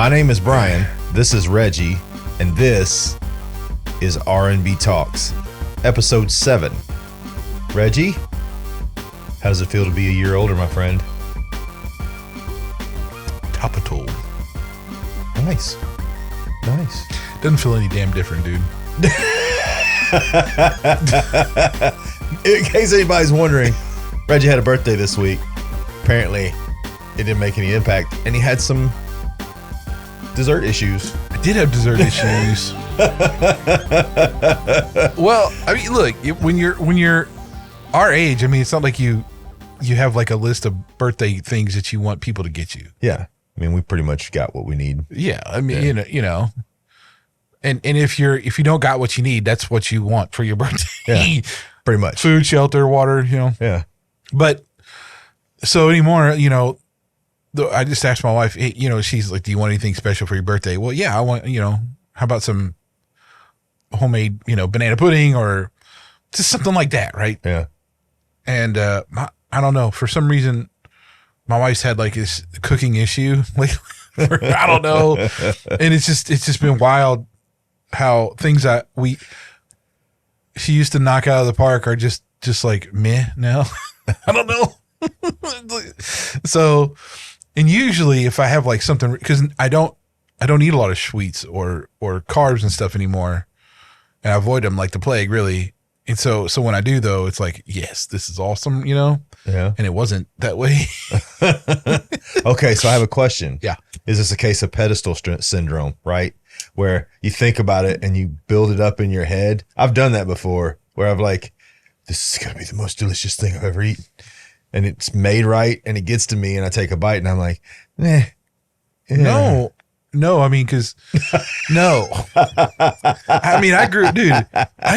My name is Brian, this is Reggie, and this is R&B Talks, episode 7. Reggie, how does it feel to be a year older, my friend? Topical. Nice. Doesn't feel any damn different, dude. In case anybody's wondering, Reggie had a birthday this week. Apparently, it didn't make any impact, and he had some dessert issues. I did have dessert issues. Well, I mean, look, when you're our age, I mean, it's not like you have like a list of birthday things that you want people to get you. Yeah, I mean, we pretty much got what we need. Yeah, I mean, you know, and if you don't got what you need, that's what you want for your birthday. Yeah, pretty much. Food, shelter, water, you know. Yeah. But so anymore, you know, I just asked my wife, hey, you know, she's like, do you want anything special for your birthday? Well, yeah, I want, you know, how about some homemade, you know, banana pudding or just something like that, right? Yeah. And I don't know, for some reason, my wife's had like this cooking issue. Like, I don't know. And it's just been wild how things that she used to knock out of the park are just like meh now. I don't know. So, and usually if I have like something, because I don't eat a lot of sweets or carbs and stuff anymore, and I avoid them like the plague, really. And so when I do though, it's like, yes, this is awesome, you know? Yeah. And it wasn't that way. Okay, so I have a question. Yeah. Is this a case of pedestal syndrome, right? Where you think about it and you build it up in your head. I've done that before where I'm like, this is going to be the most delicious thing I've ever eaten. And it's made right and it gets to me and I take a bite and I'm like, eh. Yeah. No, I mean, because no. I mean, I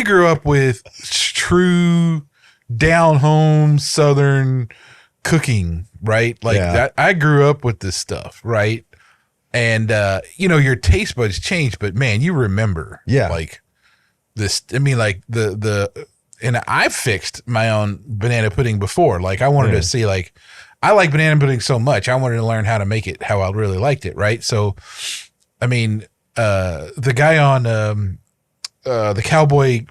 grew up with true down home Southern cooking, right? Like that. I grew up with this stuff, right? And, you know, your taste buds change, but man, you remember, like this. I mean, like and I've fixed my own banana pudding before. Like I wanted to see, like, I like banana pudding so much. I wanted to learn how to make it how I really liked it. Right. So, I mean, the guy on, the Cowboy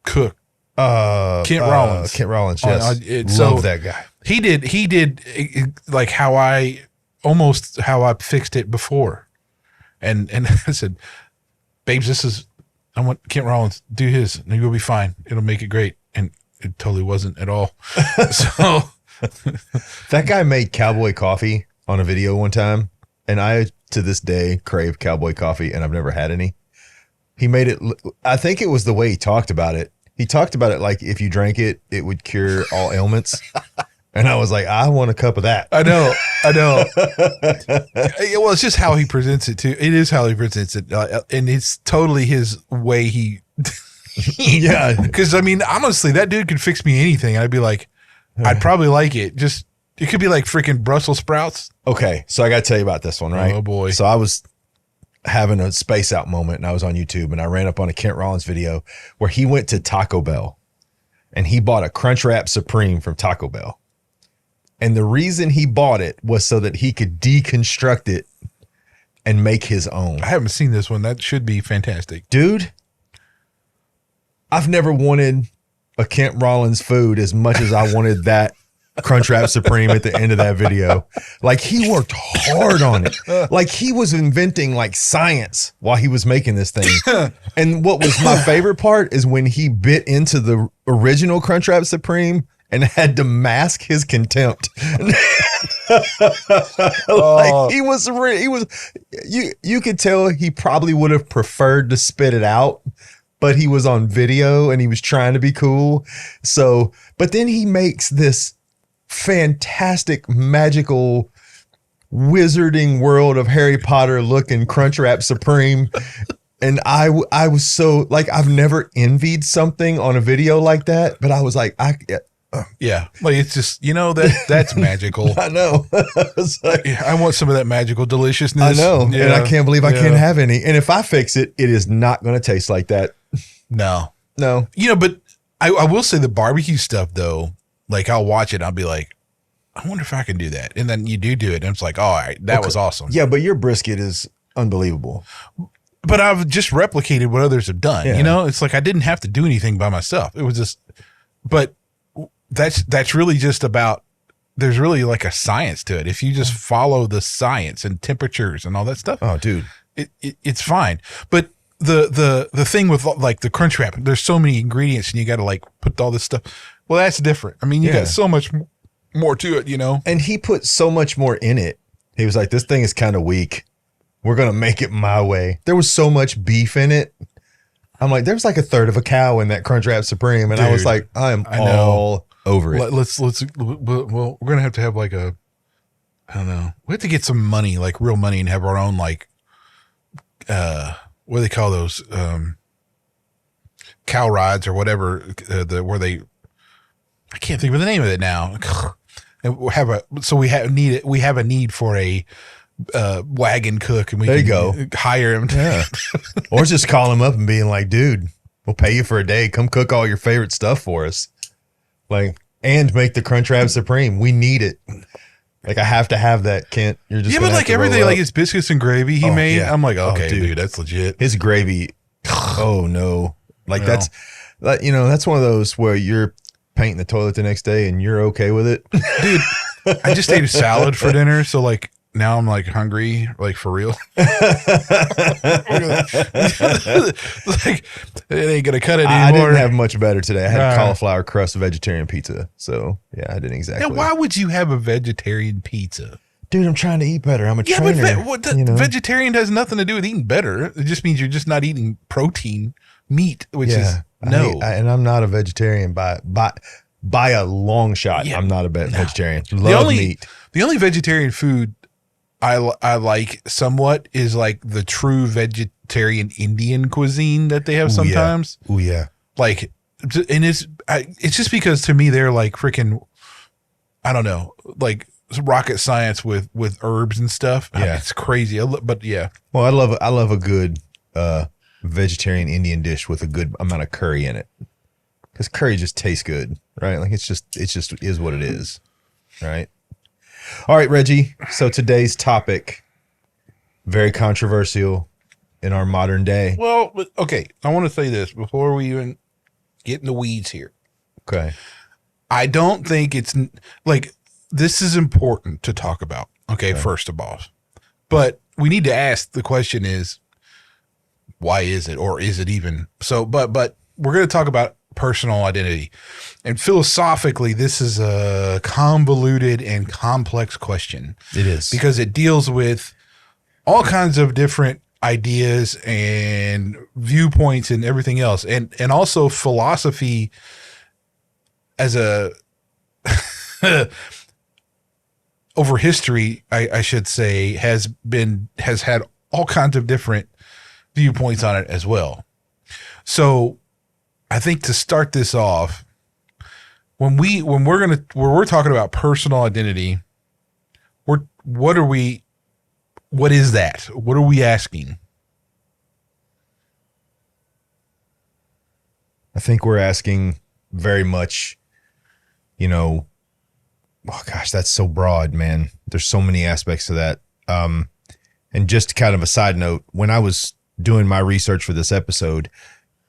cook, Kent Rollins. Yes. Love that guy. He did like how I fixed it before. And I said, babes, I want Kent Rollins, do his, and you'll be fine. It'll make it great. And it totally wasn't at all. So that guy made Cowboy coffee on a video one time. And I, to this day, crave Cowboy coffee and I've never had any. He made it, I think it was the way he talked about it. He talked about it like if you drank it, it would cure all ailments. And I was like, I want a cup of that. I know. Well, it's just how he presents it too. It is how he presents it. And it's totally his way yeah. Because I mean, honestly, that dude could fix me anything. I'd be like, I'd probably like it. Just, it could be like freaking Brussels sprouts. Okay. So I got to tell you about this one, right? Oh boy. So I was having a space out moment and I was on YouTube and I ran up on a Kent Rollins video where he went to Taco Bell and he bought a Crunchwrap Supreme from Taco Bell. And the reason he bought it was so that he could deconstruct it and make his own. I haven't seen this one. That should be fantastic. Dude, I've never wanted a Kent Rollins food as much as I wanted that Crunchwrap Supreme at the end of that video. Like he worked hard on it. Like he was inventing like science while he was making this thing. And what was my favorite part is when he bit into the original Crunchwrap Supreme and had to mask his contempt. Like he was, you could tell he probably would have preferred to spit it out, but he was on video and he was trying to be cool. So, but then he makes this fantastic, magical, wizarding world of Harry Potter looking Crunchwrap Supreme. And I was so like, I've never envied something on a video like that, but I was like, yeah, like it's just, you know, that's magical. I know. Like, I want some of that magical deliciousness. I know, yeah. And I can't believe I can't have any. And if I fix it, it is not going to taste like that. No. You know, but I will say the barbecue stuff though, like I'll watch it and I'll be like, I wonder if I can do that. And then you do it. And it's like, all right, that was awesome. Yeah, but your brisket is unbelievable. But I've just replicated what others have done. Yeah. You know, it's like I didn't have to do anything by myself. It was just, but that's really just about, there's really like a science to it. If you just follow the science and temperatures and all that stuff. Oh, dude. It's fine. But the thing with like the crunch wrap, there's so many ingredients and you got to like put all this stuff. Well, that's different. I mean, you got so much more to it, you know? And he put so much more in it. He was like, this thing is kind of weak. We're going to make it my way. There was so much beef in it. I'm like, there's like a third of a cow in that Crunchwrap Supreme. And dude, I was like, I all over it. Well, we're going to have like I don't know. We have to get some money, like real money, and have our own, like, what do they call those? Cow rides or whatever, where they, I can't think of the name of it now. And we have a need for a wagon cook, and we there can you go. Hire him. Yeah. Or just call him up and being like, dude, we'll pay you for a day. Come cook all your favorite stuff for us. Like, and make the Crunchwrap Supreme. We need it. Like, I have to have that, Kent. You're just but like everything, like his biscuits and gravy he made. Yeah. I'm like, okay, dude, that's legit. His gravy. Oh no. Like that's that's one of those where you're painting the toilet the next day and you're okay with it. Dude, I just ate a salad for dinner. So like, now I'm like hungry, like for real. Like, it ain't gonna cut it anymore. I didn't have much better today. I had cauliflower crust vegetarian pizza. So yeah, I didn't exactly. Now, why would you have a vegetarian pizza? Dude, I'm trying to eat better. I'm a trainer. But vegetarian has nothing to do with eating better. It just means you're just not eating protein, meat, which is no. And I'm not a vegetarian by a long shot. Yeah. I'm not a vegetarian. Love meat. The only vegetarian food I like somewhat is like the true vegetarian Indian cuisine that they have sometimes. Oh yeah. Like, and it's just because to me they're like freaking, I don't know, like rocket science with herbs and stuff. Yeah, I mean, it's crazy. But yeah. Well, I love a good vegetarian Indian dish with a good amount of curry in it, because curry just tastes good, right? Like it just is what it is, right? All right, Reggie. So today's topic, very controversial in our modern day. Well, okay. I want to say this before we even get in the weeds here. Okay. I don't think it's like, this is important to talk about. Okay. First of all, but we need to ask the question is, why is it, or is it even so? But we're going to talk about personal identity, and philosophically, this is a convoluted and complex question. It is, because it deals with all kinds of different ideas and viewpoints and everything else, and also philosophy as a over history, I should say, has had all kinds of different viewpoints on it as well. So I think to start this off, when we're talking about personal identity, what is that? What are we asking? I think we're asking very much, oh gosh, that's so broad, man. There's so many aspects to that. And just kind of a side note, when I was doing my research for this episode,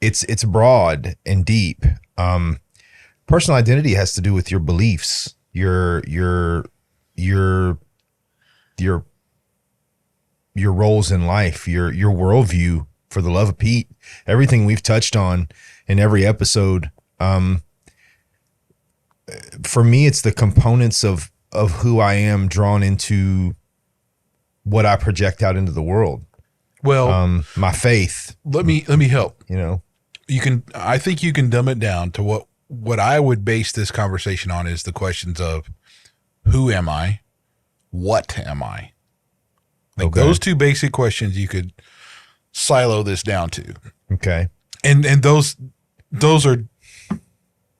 it's broad and deep. Personal identity has to do with your beliefs, your roles in life, your worldview, for the love of Pete, everything we've touched on in every episode. For me, it's the components of who I am drawn into what I project out into the world. Well, my faith. Let me help. I think you can dumb it down to what I would base this conversation on is the questions of who am I? What am I? Like those two basic questions you could silo this down to. Okay. And those have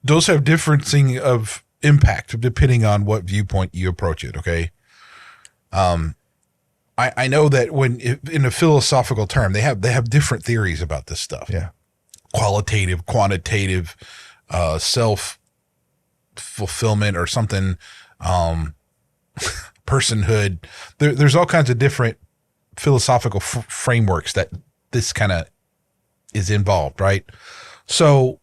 differencing of impact depending on what viewpoint you approach it. Okay. I know that in a philosophical term, they have different theories about this stuff. Yeah. Qualitative, quantitative, self-fulfillment or something. personhood. There's all kinds of different philosophical frameworks that this kind of is involved, right? So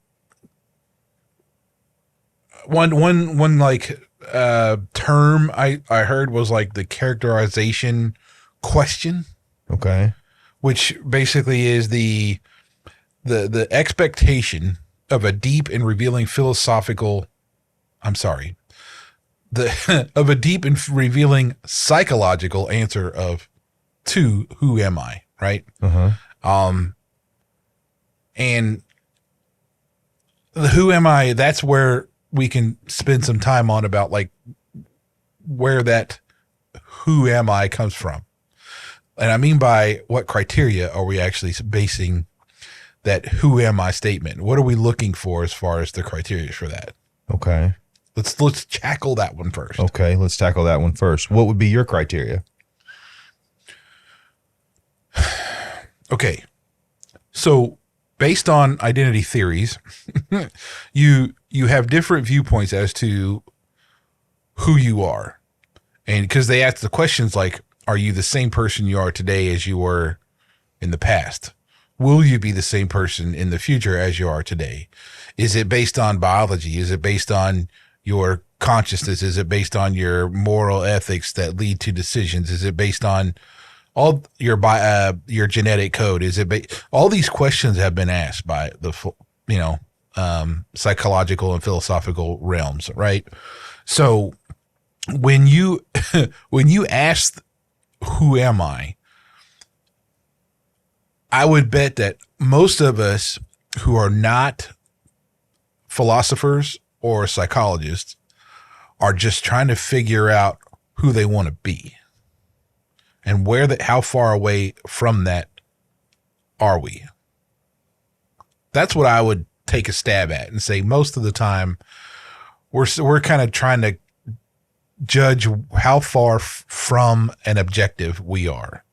one like term I heard was like the characterization question. Okay. Which basically is the expectation of a deep and revealing philosophical, of a deep and revealing psychological answer to who am I, right? And the who am I, that's where we can spend some time on about like where that who am I comes from. And I mean by what criteria are we actually basing that who am I statement? What are we looking for as far as the criteria for that? Okay. Let's tackle that one first. Okay, let's tackle that one first. What would be your criteria? Okay. So based on identity theories, you have different viewpoints as to who you are. And because they ask the questions like, are you the same person you are today as you were in the past? Will you be the same person in the future as you are today? Is it based on biology? Is it based on your consciousness? Is it based on your moral ethics that lead to decisions? Is it based on all your genetic code? Is it all these questions have been asked by the psychological and philosophical realms, right? So when you ask who am I would bet that most of us who are not philosophers or psychologists are just trying to figure out who they want to be and how far away from that are we. That's what I would take a stab at and say most of the time we're kind of trying to judge how far from an objective we are.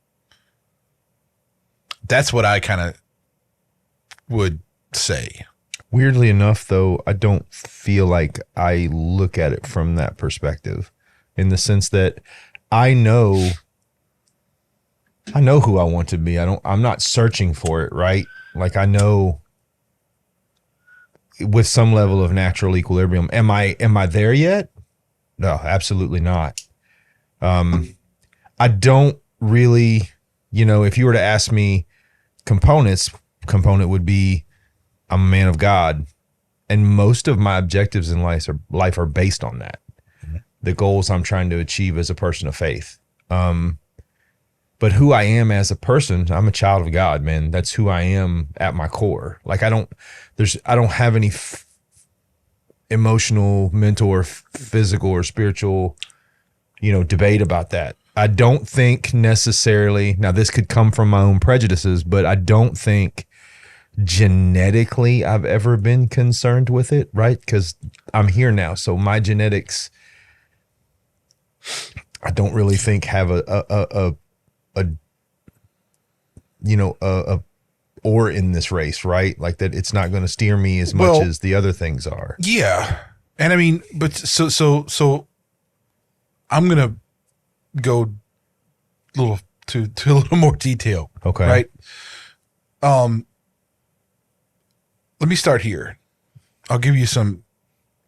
That's what I kind of would say. Weirdly enough, though, I don't feel like I look at it from that perspective, in the sense that I know who I want to be. I'm not searching for it, right? Like I know with some level of natural equilibrium. Am I there yet? No, absolutely not. I don't really, if you were to ask me component would be I'm a man of God. And most of my objectives in life are based on that. Mm-hmm. The goals I'm trying to achieve as a person of faith. But who I am as a person, I'm a child of God, man. That's who I am at my core. Like I don't have any emotional, mental, or physical or spiritual, debate about that. I don't think necessarily, now this could come from my own prejudices, but I don't think genetically I've ever been concerned with it, right? Because I'm here now. So my genetics, I don't really think have a or in this race, right? Like that it's not going to steer me as much as the other things are. Yeah. And I mean, but so I'm going to go a little to a little more detail. Okay. Right. Let me start here. I'll give you some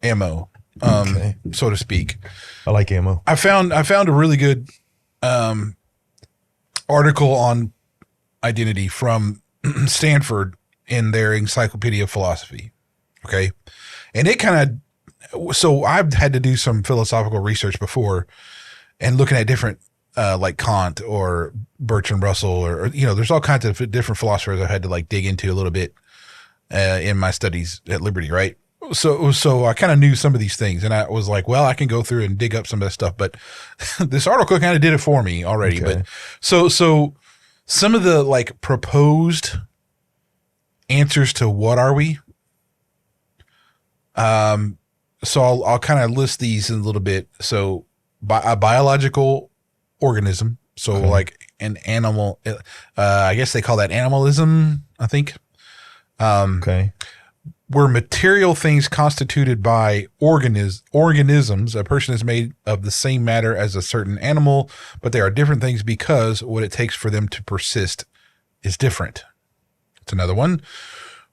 ammo, okay, so to speak. I like ammo. I found a really good article on identity from Stanford in their Encyclopedia of Philosophy. Okay. And it so I've had to do some philosophical research before and looking at different, like Kant or Bertrand Russell or there's all kinds of different philosophers I had to like dig into a little bit in my studies at Liberty. Right. So I kind of knew some of these things and I was like, well, I can go through and dig up some of that stuff, but this article kind of did it for me already. Okay. But so some of the like proposed answers to what are we? So I'll kind of list these in a little bit. So a biological organism. So okay, like an animal, I guess they call that animalism, I think. Okay. We're material things constituted by organisms. A person is made of the same matter as a certain animal, but they are different things because what it takes for them to persist is different. It's another one.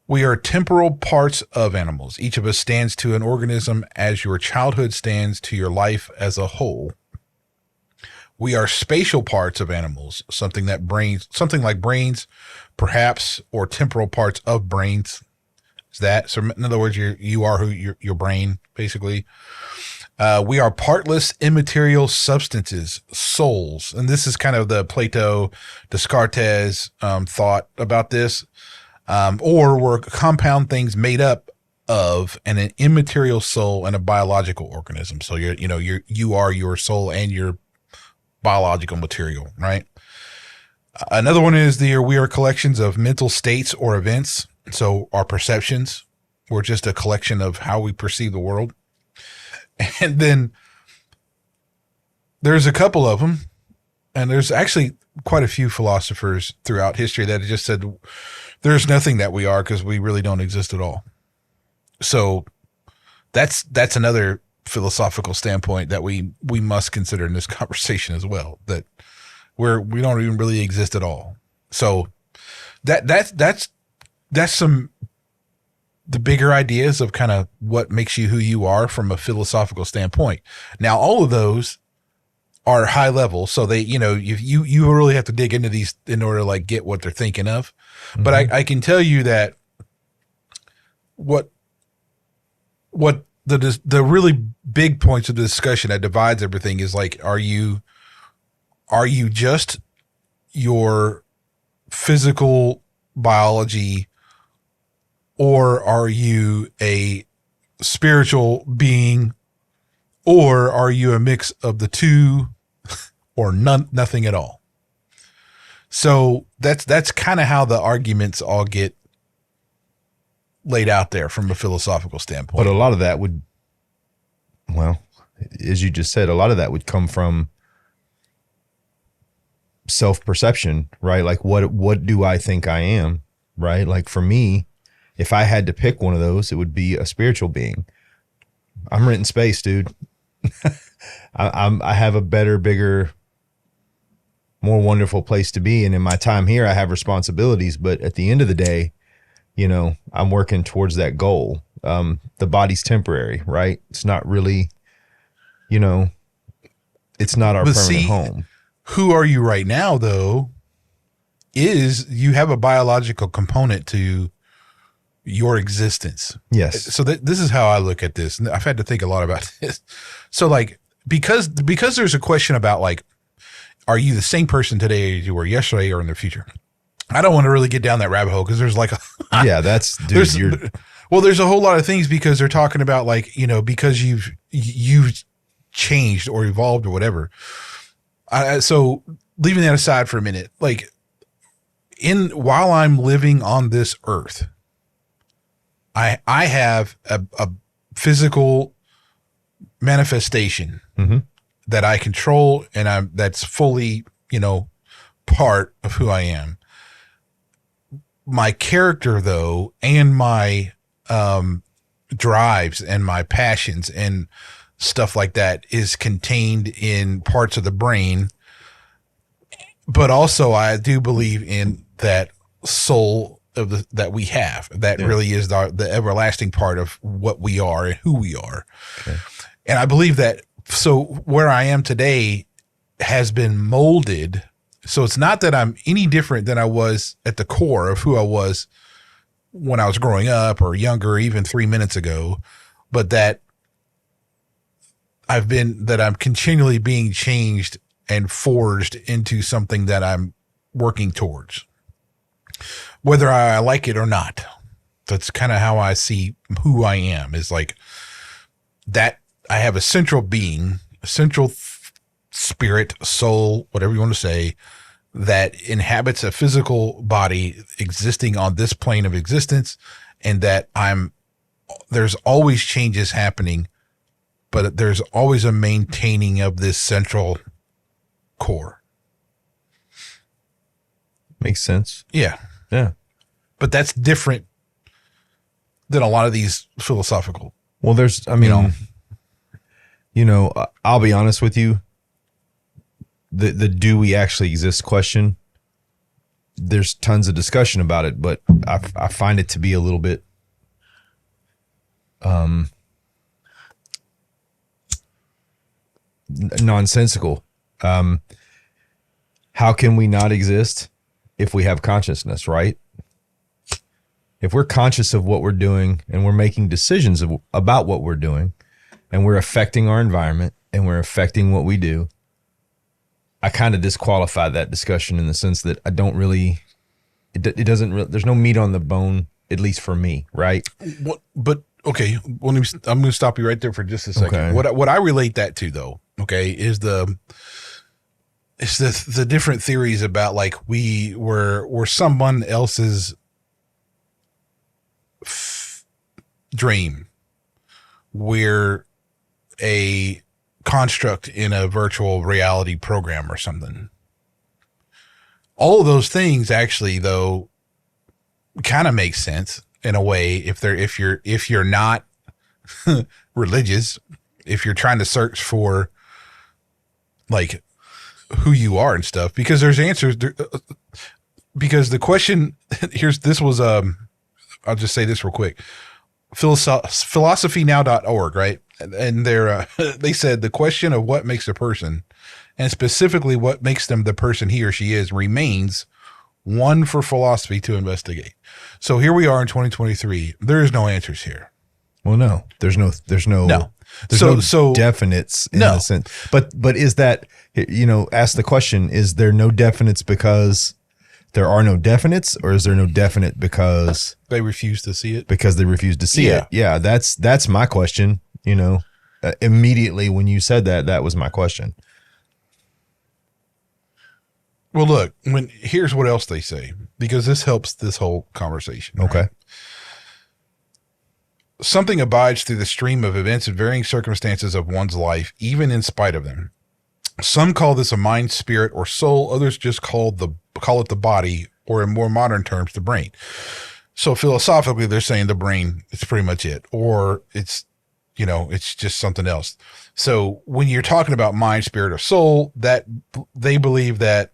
We are temporal parts of animals. Each of us stands to an organism as your childhood stands to your life as a whole. We are spatial parts of animals, something like brains, perhaps, or temporal parts of brains. Is that so? In other words, you are your brain, basically. We are partless, immaterial substances, souls, and this is kind of the Plato, Descartes thought about this. Or we're compound things made up of an immaterial soul and a biological organism. So you are your soul and your biological material, right? Another one is we are collections of mental states or events. So our perceptions, we're just a collection of how we perceive the world. And then there's a couple of them, and there's actually quite a few philosophers throughout history that have just said there's nothing that we are because we really don't exist at all. So that's another philosophical standpoint that we must consider in this conversation as well, that we don't even really exist at all. So that's the bigger ideas of kind of what makes you who you are from a philosophical standpoint. Now, all of those are high level. So they, you really have to dig into these in order to like get what they're thinking of. Mm-hmm. But I can tell you that what the really big points of the discussion that divides everything is like, are you just your physical biology, or are you a spiritual being, or are you a mix of the two, or nothing at all? So that's kind of how the arguments all get laid out there from a philosophical standpoint. But a lot of that would, well, as you just said, a lot of that would come from self-perception, right? Like what do I think I am, right? Like for me, if I had to pick one of those, it would be a spiritual being. I'm renting space, dude. I have a better, bigger, more wonderful place to be. And in my time here, I have responsibilities, but at the end of the day, I'm working towards that goal. The body's temporary, right? It's not really, it's not our permanent home. Who are you right now, though, is you have a biological component to your existence. Yes. So this is how I look at this. And I've had to think a lot about this. So like, because there's a question about like, are you the same person today as you were yesterday or in the future? I don't want to really get down that rabbit hole because there's like yeah, that's dude. There's a whole lot of things because they're talking about like, because you've changed or evolved or whatever. So leaving that aside for a minute, like while I'm living on this earth, I have a physical manifestation that I control, and that's fully, part of who I am. My character, though, and my drives and my passions and stuff like that is contained in parts of the brain. But also, I do believe in that soul that we have. That really is the everlasting part of what we are and who we are. Okay. And I believe that. So where I am today has been molded. So it's not that I'm any different than I was at the core of who I was when I was growing up or younger, even 3 minutes ago, but that I'm continually being changed and forged into something that I'm working towards, whether I like it or not. That's kind of how I see who I am, is like that. I have a central being, a central spirit, soul, whatever you want to say, that inhabits a physical body existing on this plane of existence, and that there's always changes happening, but there's always a maintaining of this central core. Makes sense. Yeah. Yeah. But that's different than a lot of these philosophical. Well, there's, I mean, I'll be honest with you. The do we actually exist question, there's tons of discussion about it, but I find it to be a little bit nonsensical. How can we not exist if we have consciousness, right? If we're conscious of what we're doing and we're making decisions about what we're doing and we're affecting our environment and we're affecting what we do, I kind of disqualify that discussion in the sense that I don't really, it doesn't really, there's no meat on the bone, at least for me, right? But okay, I'm going to stop you right there for just a second. Okay. What I relate that to, though, okay, is the different theories about like we're someone else's dream. We're a construct in a virtual reality program or something. All of those things actually, though, kind of make sense in a way if you're not religious, if you're trying to search for like who you are and stuff, because there's answers there, because the question I'll just say this real quick. Philosophynow.org, right? And they said the question of what makes a person, and specifically what makes them the person he or she is, remains one for philosophy to investigate. So here we are in 2023. There is no answers here. Well, no, there's no There's no definites in the sense. But is that, ask the question, is there no definites because there are no definites, or is there no definite because they refuse to see it? Because they refuse to see it. Yeah, that's my question. Immediately when you said that, that was my question. Well, look, here's what else they say, because this helps this whole conversation. Okay. Right? Something abides through the stream of events and varying circumstances of one's life, even in spite of them. Some call this a mind, spirit, or soul. Others just call it the body, or in more modern terms, the brain. So philosophically, they're saying the brain is pretty much it, or it's just something else. So when you're talking about mind, spirit, or soul, that they believe that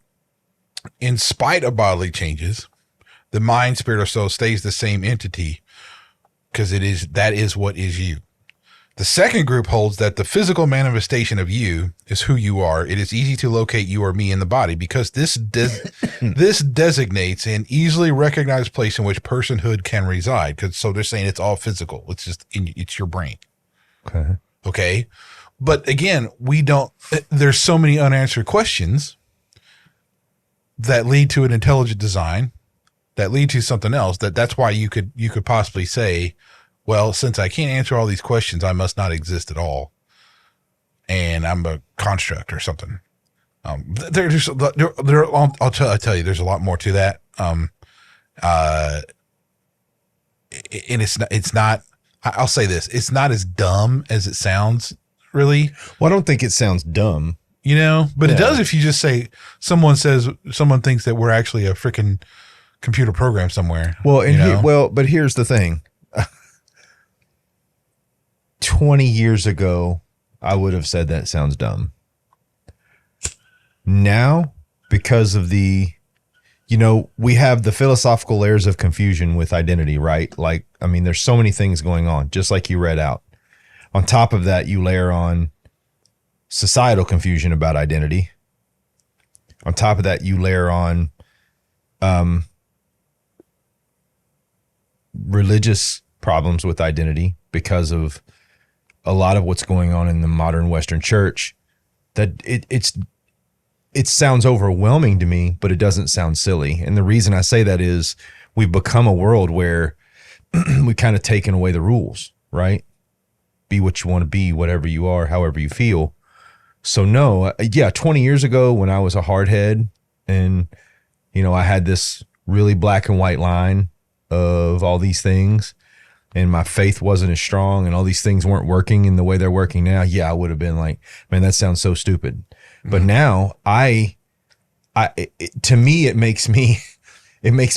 in spite of bodily changes, the mind, spirit, or soul stays the same entity, because that is what is you. The second group holds that the physical manifestation of you is who you are. It is easy to locate you or me in the body because this designates an easily recognized place in which personhood can reside. So they're saying it's all physical. It's your brain. Okay. Okay. But again, there's so many unanswered questions that lead to an intelligent design, that lead to something else. That's why you could possibly say, well, since I can't answer all these questions, I must not exist at all, and I'm a construct or something. I'll tell you, there's a lot more to that. And it's not. I'll say this: it's not as dumb as it sounds, really. Well, I don't think it sounds dumb, but it does if you just say someone thinks that we're actually a freaking computer program somewhere. Well, but here's the thing. 20 years ago, I would have said that sounds dumb. Now, because of we have the philosophical layers of confusion with identity, right? Like, I mean, there's so many things going on, just like you read out. On top of that, you layer on societal confusion about identity. On top of that, you layer on religious problems with identity because of a lot of what's going on in the modern Western church. That it sounds overwhelming to me, but it doesn't sound silly. And the reason I say that is we've become a world where we kind of taken away the rules, right? Be what you want to be, whatever you are, however you feel. So 20 years ago when I was a hardhead and, I had this really black and white line of all these things and my faith wasn't as strong and all these things weren't working in the way they're working now, I would have been like, man, that sounds so stupid. Mm-hmm. But now to me, it makes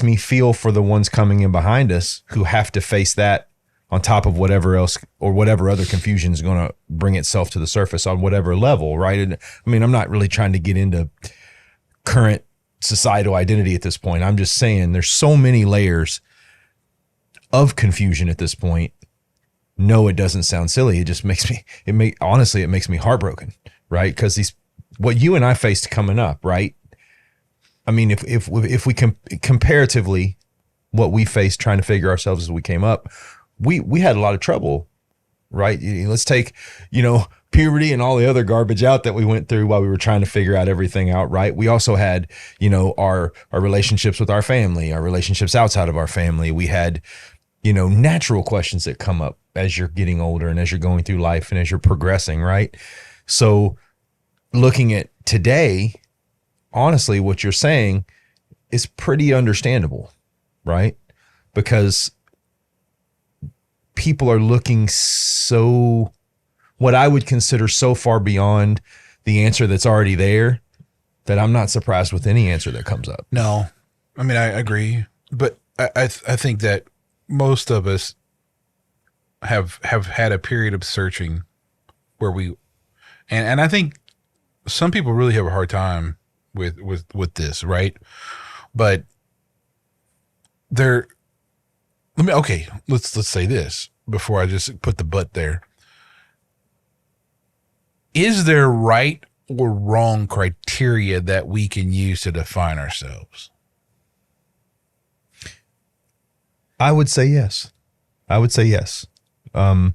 me feel for the ones coming in behind us who have to face that on top of whatever else or whatever other confusion is going to bring itself to the surface on whatever level, right? And I mean, I'm not really trying to get into current societal identity at this point. I'm just saying there's so many layers of confusion at this point. No, it doesn't sound silly. It just makes me, honestly, it makes me heartbroken, right? Because what you and I faced coming up, right? I mean, if we comparatively what we faced trying to figure ourselves as we came up, we had a lot of trouble, right? Let's take, puberty and all the other garbage out that we went through while we were trying to figure out everything out, right? We also had, our relationships with our family, our relationships outside of our family. We had, natural questions that come up as you're getting older and as you're going through life and as you're progressing, right? So looking at today, honestly, what you're saying is pretty understandable, right? Because people are looking what I would consider so far beyond the answer that's already there that I'm not surprised with any answer that comes up. No, I mean, I agree, but I think that most of us have had a period of searching where and I think some people really have a hard time with this, right? But let's say this before I just put the but there. Is there right or wrong criteria that we can use to define ourselves? I would say yes. I would say, I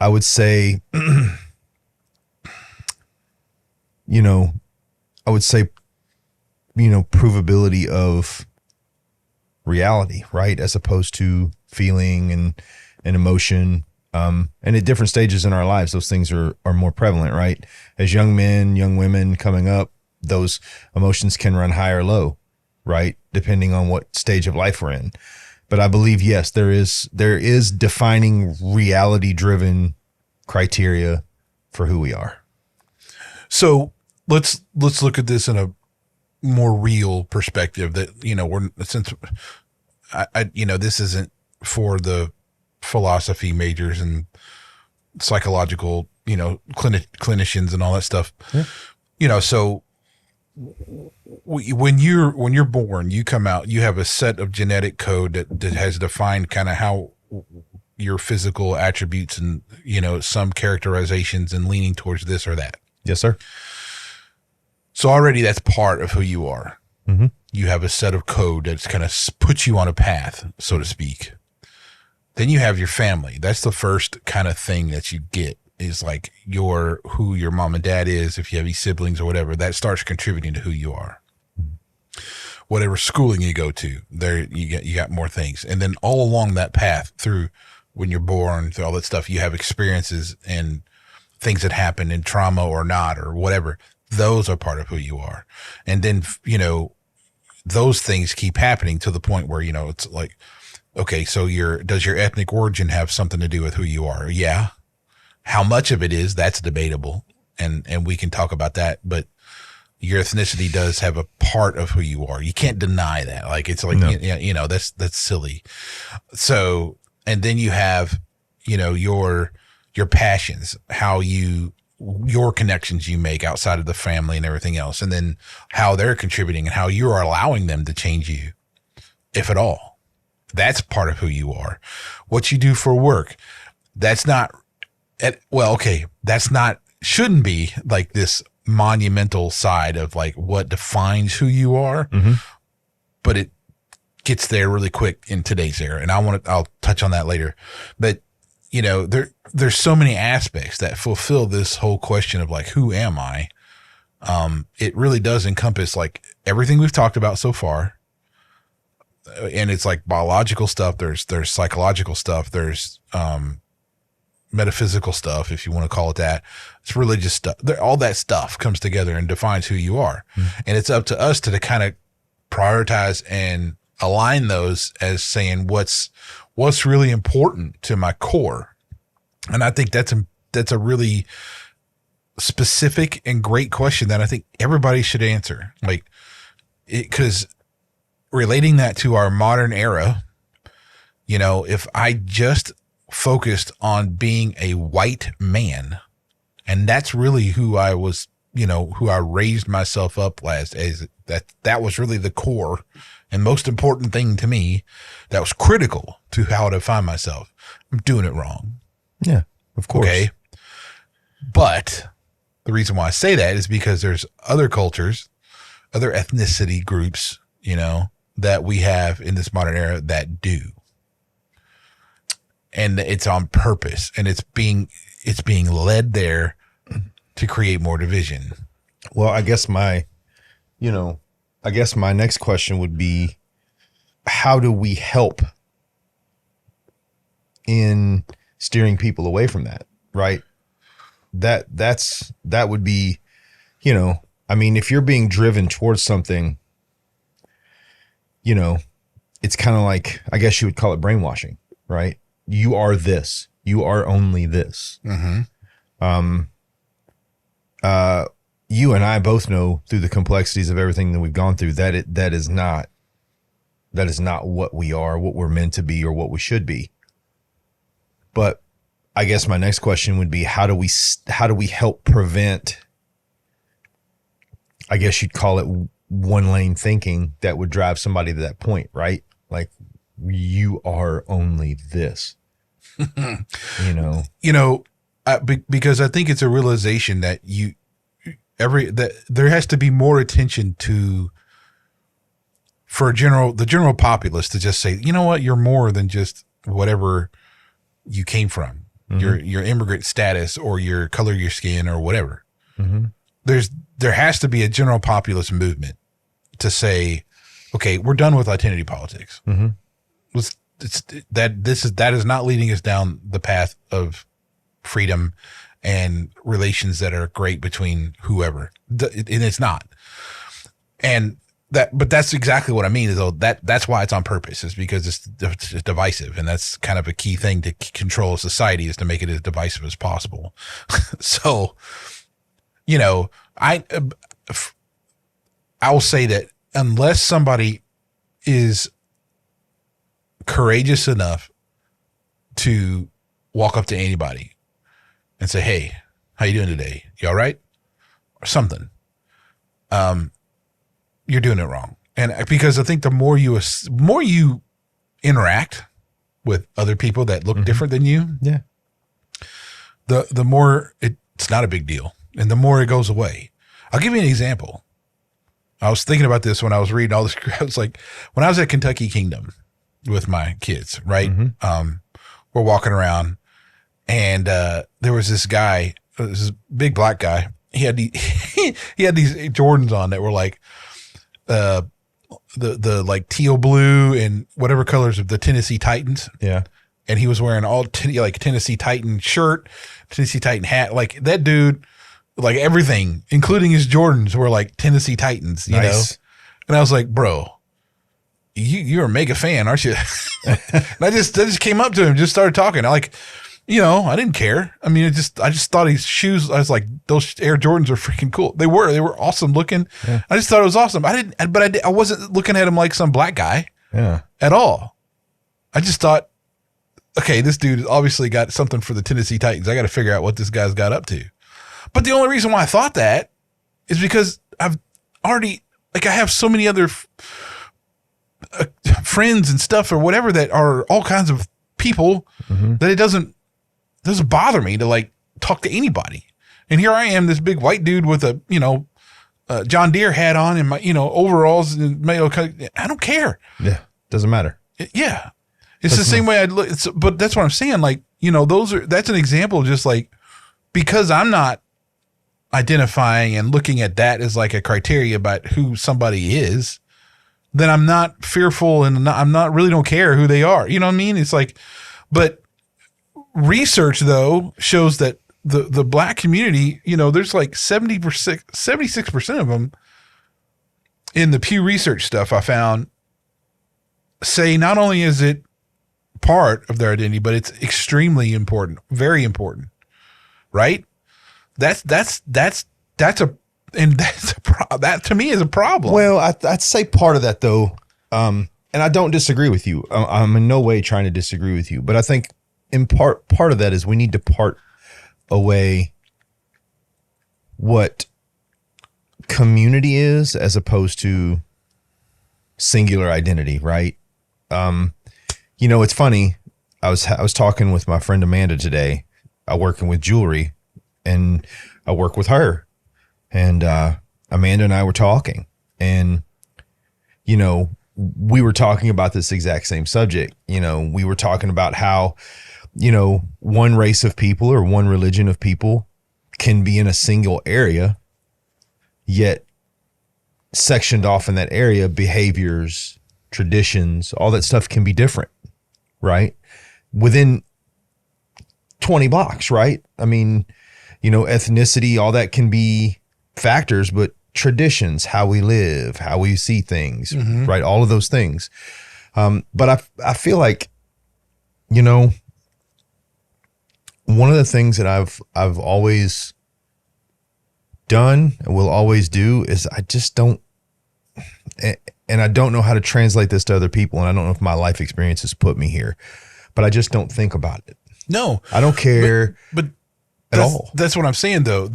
would say, provability of reality, right? As opposed to feeling and emotion. And at different stages in our lives, those things are more prevalent, right? As young men, young women coming up, those emotions can run high or low, right? Depending on what stage of life we're in. But I believe, yes, there is defining reality-driven criteria for who we are. So let's look at this in a more real perspective that, this isn't for the philosophy majors and psychological, clinicians and all that stuff. Yeah. So when you're born, you come out, you have a set of genetic code that has defined kind of how your physical attributes and, some characterizations and leaning towards this or that. Yes, sir. So already that's part of who you are. Mm-hmm. You have a set of code that's kind of puts you on a path, so to speak. Then you have your family. That's the first kind of thing that you get is like who your mom and dad is. If you have any siblings or whatever, that starts contributing to who you are. Mm-hmm. Whatever schooling you go to, there you got more things. And then all along that path through when you're born, through all that stuff, you have experiences and things that happen in trauma or not, or whatever. Those are part of who you are. And then, those things keep happening to the point where, it's like, okay, so does your ethnic origin have something to do with who you are? Yeah. How much of it is, that's debatable. And we can talk about that, but your ethnicity does have a part of who you are. You can't deny that. Like, it's like, no. That's silly. So, and then you have, your passions, your connections you make outside of the family and everything else. And then how they're contributing and how you are allowing them to change you, if at all. That's part of who you are. What you do for work, shouldn't be like this monumental side of like what defines who you are, mm-hmm. but it gets there really quick in today's era. And I'll touch on that later. But, there's so many aspects that fulfill this whole question of like, who am I? It really does encompass like everything we've talked about so far. And it's like biological stuff. There's psychological stuff. There's, metaphysical stuff, if you want to call it that. It's religious stuff. All that stuff comes together and defines who you are. Mm-hmm. And it's up to us to kind of prioritize and align those as saying what's really important to my core. And I think that's a really specific and great question that I think everybody should answer. Like, because relating that to our modern era, You know, if I just focused on being a white man, and that's really who I was, you know, who I raised myself up as that was really the core and most important thing to me that was critical to how to find myself. I'm doing it wrong. Yeah, of course. Okay. But the reason why I say that is because there's other cultures, other ethnicity groups, you know, that we have in this modern era that do. And it's on purpose, and it's being led there to create more division. Well, I guess my next question would be, how do we help in steering people away from that? Right. That would be, you know, I mean, if you're being driven towards something, you know, it's kind of like, I guess you would call it brainwashing, right? You are this, you are only this. Mm-hmm. You and I both know through the complexities of everything that we've gone through that is not what we are, what we're meant to be, or what we should be. But I guess my next question would be, how do we help prevent, I guess you'd call it one lane thinking that would drive somebody to that point, right? Like, you are only this, because I think it's a realization that that there has to be more attention for the general populace to just say, you know what, you're more than just whatever you came from. Mm-hmm. Your immigrant status or your color of your skin or whatever. Mm-hmm. There has to be a general populist movement to say, okay, we're done with identity politics. Mm-hmm. That is not leading us down the path of freedom and relations that are great between whoever, and it's not. But that's exactly what I mean. Is that's why it's on purpose. Is because it's divisive, and that's kind of a key thing to control a society, is to make it as divisive as possible. So, you know, I will say that unless somebody is courageous enough to walk up to anybody and say, "Hey, how you doing today? You all right?" or something, you're doing it wrong. And because I think the more you interact with other people that look different than you, yeah, the more it's not a big deal, and the more it goes away. I'll give you an example. I was thinking about this when I was reading all this. I was like, when I was at Kentucky Kingdom with my kids, right? Mm-hmm. We're walking around, and there was this guy, this big black guy. He had these Jordans on that were like the like teal blue and whatever colors of the Tennessee Titans. Yeah. And he was wearing all like Tennessee Titan shirt, Tennessee Titan hat. Like that dude, like everything, including his Jordans, were like Tennessee Titans, you know? And I was like, bro, you're a mega fan, aren't you? And I just came up to him, just started talking. I I didn't care. I mean, I just thought his shoes, I was like, those Air Jordans are freaking cool. They were awesome looking. Yeah. I just thought it was awesome. I wasn't looking at him like some black guy at all. I just thought, okay, this dude obviously got something for the Tennessee Titans. I got to figure out what this guy's got up to. But the only reason why I thought that is because I've already, I have so many other friends and stuff or whatever that are all kinds of people that it doesn't bother me to like talk to anybody. And here I am, this big white dude with a, John Deere hat on and my, overalls and I don't care. Yeah. Doesn't matter. Yeah. It's the same way I'd look. But that's what I'm saying. Like, that's an example of just like, because I'm not identifying and looking at that as like a criteria about who somebody is, then I'm not fearful and I'm not really don't care who they are. You know what I mean? It's like, but research though shows that the black community, there's like 76% of them in the Pew Research stuff I found say not only is it part of their identity, but it's extremely important, very important, right? That to me is a problem. Well, I'd say part of that though, and I don't disagree with you. I'm in no way trying to disagree with you, but I think in part of that is we need to part away what community is as opposed to singular identity, right? It's funny. I was talking with my friend Amanda today. I working with jewelry, and I work with her, and Amanda and I were talking, and we were talking about this exact same subject. We were talking about how one race of people or one religion of people can be in a single area, yet sectioned off in that area, behaviors, traditions, all that stuff can be different, right? Within 20 blocks, right? I mean, ethnicity, all that can be factors, but traditions, how we live, how we see things, right? All of those things. But I feel like, one of the things that I've always done and will always do is I just don't, and I don't know how to translate this to other people. And I don't know if my life experience has put me here, but I just don't think about it. No, I don't care but at all. That's what I'm saying though.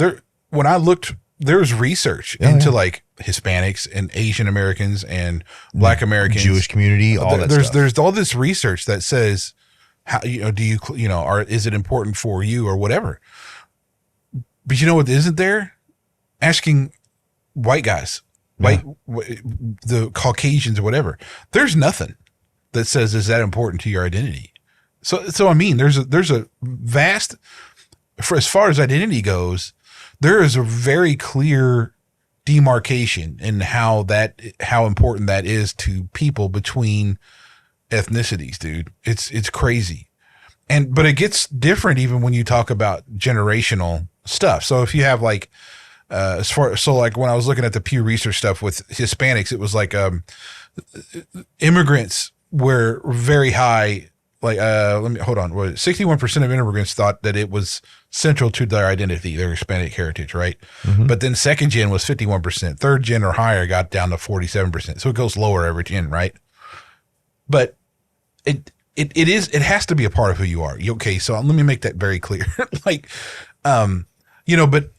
When I looked, there's research into like Hispanics and Asian Americans and Black Americans, Jewish community, all that stuff. There's all this research that says, how, is it important for you or whatever? But you know what isn't there? Asking white guys, the Caucasians or whatever. There's nothing that says, is that important to your identity? So I mean, there's a vast, for as far as identity goes, there is a very clear demarcation in how important that is to people between ethnicities, dude. It's crazy. But it gets different even when you talk about generational stuff. So if you have like, like when I was looking at the Pew Research stuff with Hispanics, it was like, immigrants were very high. Like, hold on. 61% of immigrants thought that it was central to their identity, their Hispanic heritage, right? Mm-hmm. But then second gen was 51%. Third gen or higher got down to 47%. So it goes lower every gen, right? But it has to be a part of who you are. Okay, so let me make that very clear. Like, but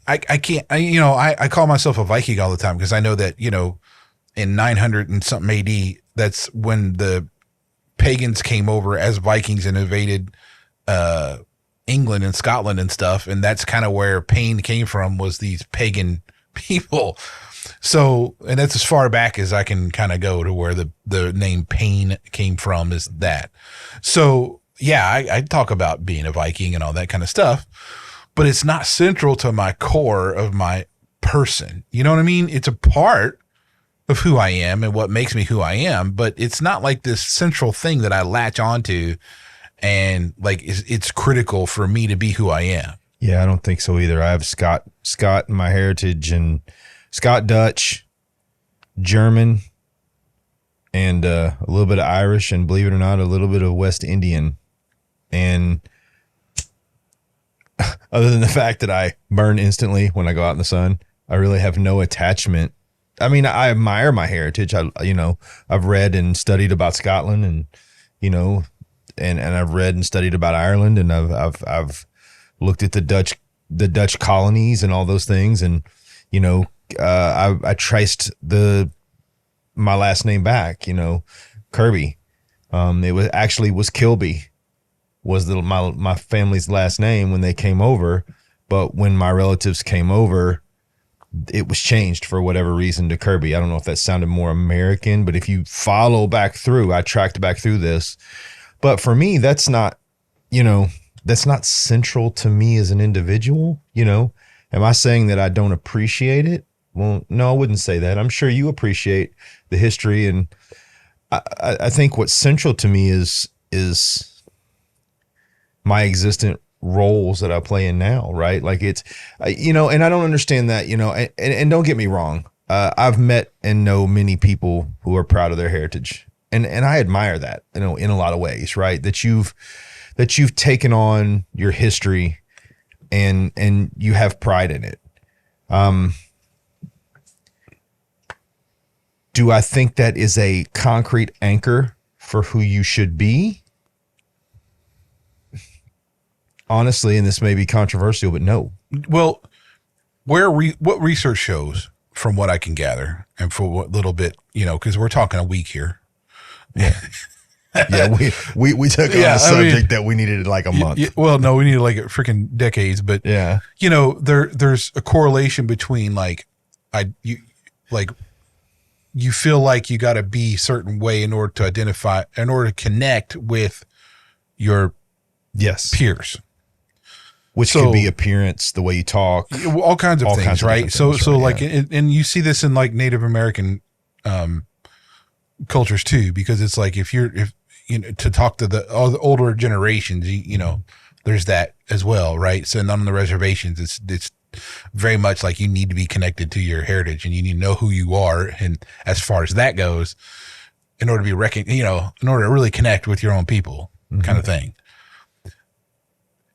I can't, I call myself a Viking all the time because I know that, in 900 and something AD, that's when the pagans came over as Vikings and invaded England and Scotland and stuff. And that's kind of where pain came from, was these pagan people. So, and that's as far back as I can kind of go to where the name pain came from, is that. So yeah, I talk about being a Viking and all that kind of stuff, but it's not central to my core of my person. You know what I mean? It's a part of who I am and what makes me who I am, but it's not like this central thing that I latch onto and like it's critical for me to be who I am. Yeah, I don't think so either. I have Scott in my heritage, and Scott, Dutch, German, and a little bit of Irish, and believe it or not, a little bit of West Indian. And other than the fact that I burn instantly when I go out in the sun, I really have no attachment. I mean, I admire my heritage. I've read and studied about Scotland, and and I've read and studied about Ireland, and I've looked at the Dutch colonies and all those things, and I traced my last name back. Kirby. It was Kilby was my family's last name when they came over, but when my relatives came over, it was changed for whatever reason to Kirby. I don't know if that sounded more American, but if you follow back through, I tracked back through this. But for me, that's not central to me as an individual. Am I saying that I don't appreciate it? Well, no, I wouldn't say that. I'm sure you appreciate the history. And I think what's central to me is my existent roles that I play in now, right? Like it's, and I don't understand that, and don't get me wrong. I've met and know many people who are proud of their heritage, and I admire that, in a lot of ways, right? That you've taken on your history and you have pride in it. Do I think that is a concrete anchor for who you should be? Honestly, and this may be controversial, but no. Well, what research shows, from what I can gather, and for what little bit, because we're talking a week here. Yeah. Yeah, we took on a subject that we needed like a month. Well, no, we needed like freaking decades, but yeah, there's a correlation between you feel like you got to be a certain way in order to connect with your peers. Which could be appearance, the way you talk, all kinds of things, right? So like, yeah. and you see this in like Native American cultures too, because it's like if to talk to the older generations, there's that as well, right? So on the reservations, it's very much like you need to be connected to your heritage, and you need to know who you are, and as far as that goes, in order to be in order to really connect with your own people, kind of thing.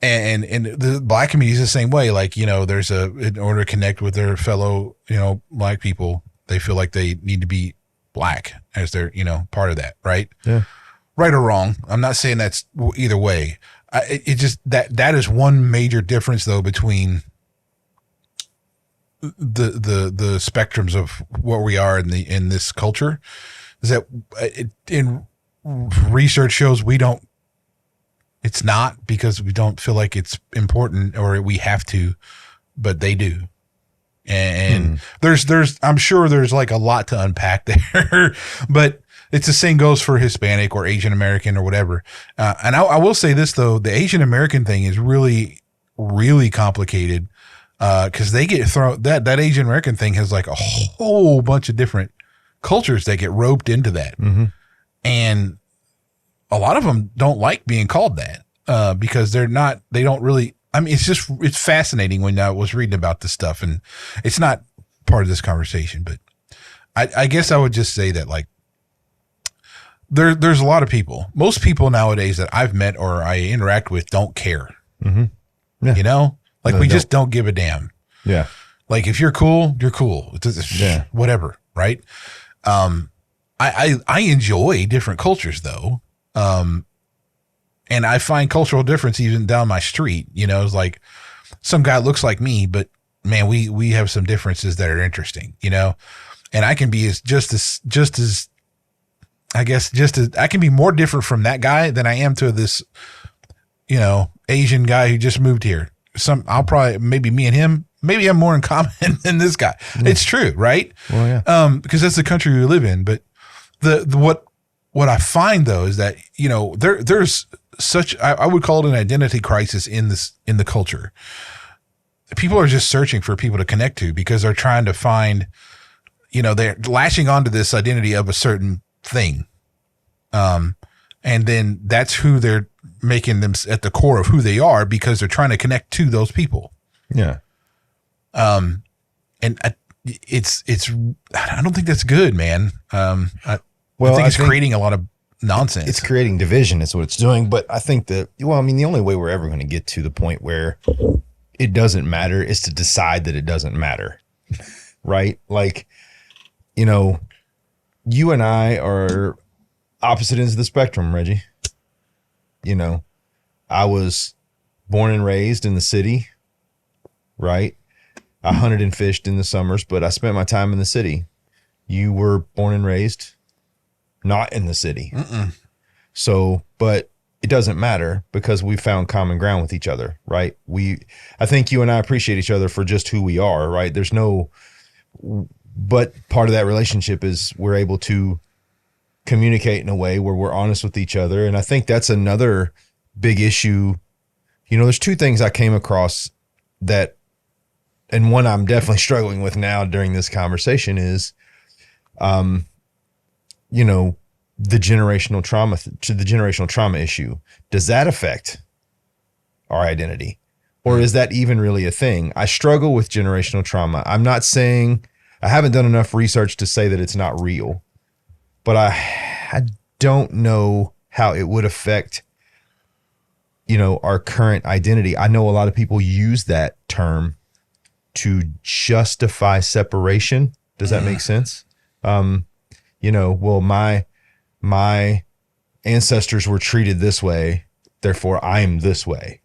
And the Black community is the same way. Like, in order to connect with their fellow, Black people, they feel like they need to be Black as their, part of that. Right. Yeah. Right or wrong. I'm not saying that's either way. It just, that is one major difference though, between the spectrums of what we are in this culture, is that in research shows it's not because we don't feel like it's important or we have to, but they do. And I'm sure there's like a lot to unpack there, but it's the same goes for Hispanic or Asian American or whatever. And I will say this though, the Asian American thing is really, really complicated. Cause they get thrown, that Asian American thing has like a whole bunch of different cultures that get roped into that. Mm-hmm. And a lot of them don't like being called that, because they don't really, it's fascinating when I was reading about this stuff, and it's not part of this conversation, but I guess I would just say that like, there's a lot of people, most people nowadays that I've met or I interact with don't care. Mm-hmm. Yeah. We just don't give a damn. Yeah. Like if you're cool, you're cool. Yeah. Whatever. Right. I enjoy different cultures though. And I find cultural difference even down my street. It's like some guy looks like me, but man, we have some differences that are interesting, and I can be I can be more different from that guy than I am to this, Asian guy who just moved here. Maybe me and him, maybe I'm more in common than this guy. Yeah. It's true. Right. Well, yeah. Because that's the country we live in. But what I find though is that, there's such, I would call it an identity crisis in the culture. People are just searching for people to connect to because they're trying to find, they're latching onto this identity of a certain thing. And then that's who they're making them at the core of who they are because they're trying to connect to those people. Yeah. And it's, I don't think that's good, man. I think it's creating a lot of nonsense. It's creating division is what it's doing. But I think the only way we're ever going to get to the point where it doesn't matter is to decide that it doesn't matter. Right? Like, you and I are opposite ends of the spectrum, Reggie. I was born and raised in the city, right? I hunted and fished in the summers, but I spent my time in the city. You were born and raised not in the city. So, but it doesn't matter because we found common ground with each other, right? I think you and I appreciate each other for just who we are, right? But part of that relationship is we're able to communicate in a way where we're honest with each other. And I think that's another big issue. There's two things I came across that, and one I'm definitely struggling with now during this conversation is, the generational trauma issue. Does that affect our identity, or is that even really a thing? I struggle with generational trauma. I'm not saying, I haven't done enough research to say that it's not real, but I don't know how it would affect, our current identity. I know a lot of people use that term to justify separation. Does that make sense? well, my ancestors were treated this way, therefore I'm this way.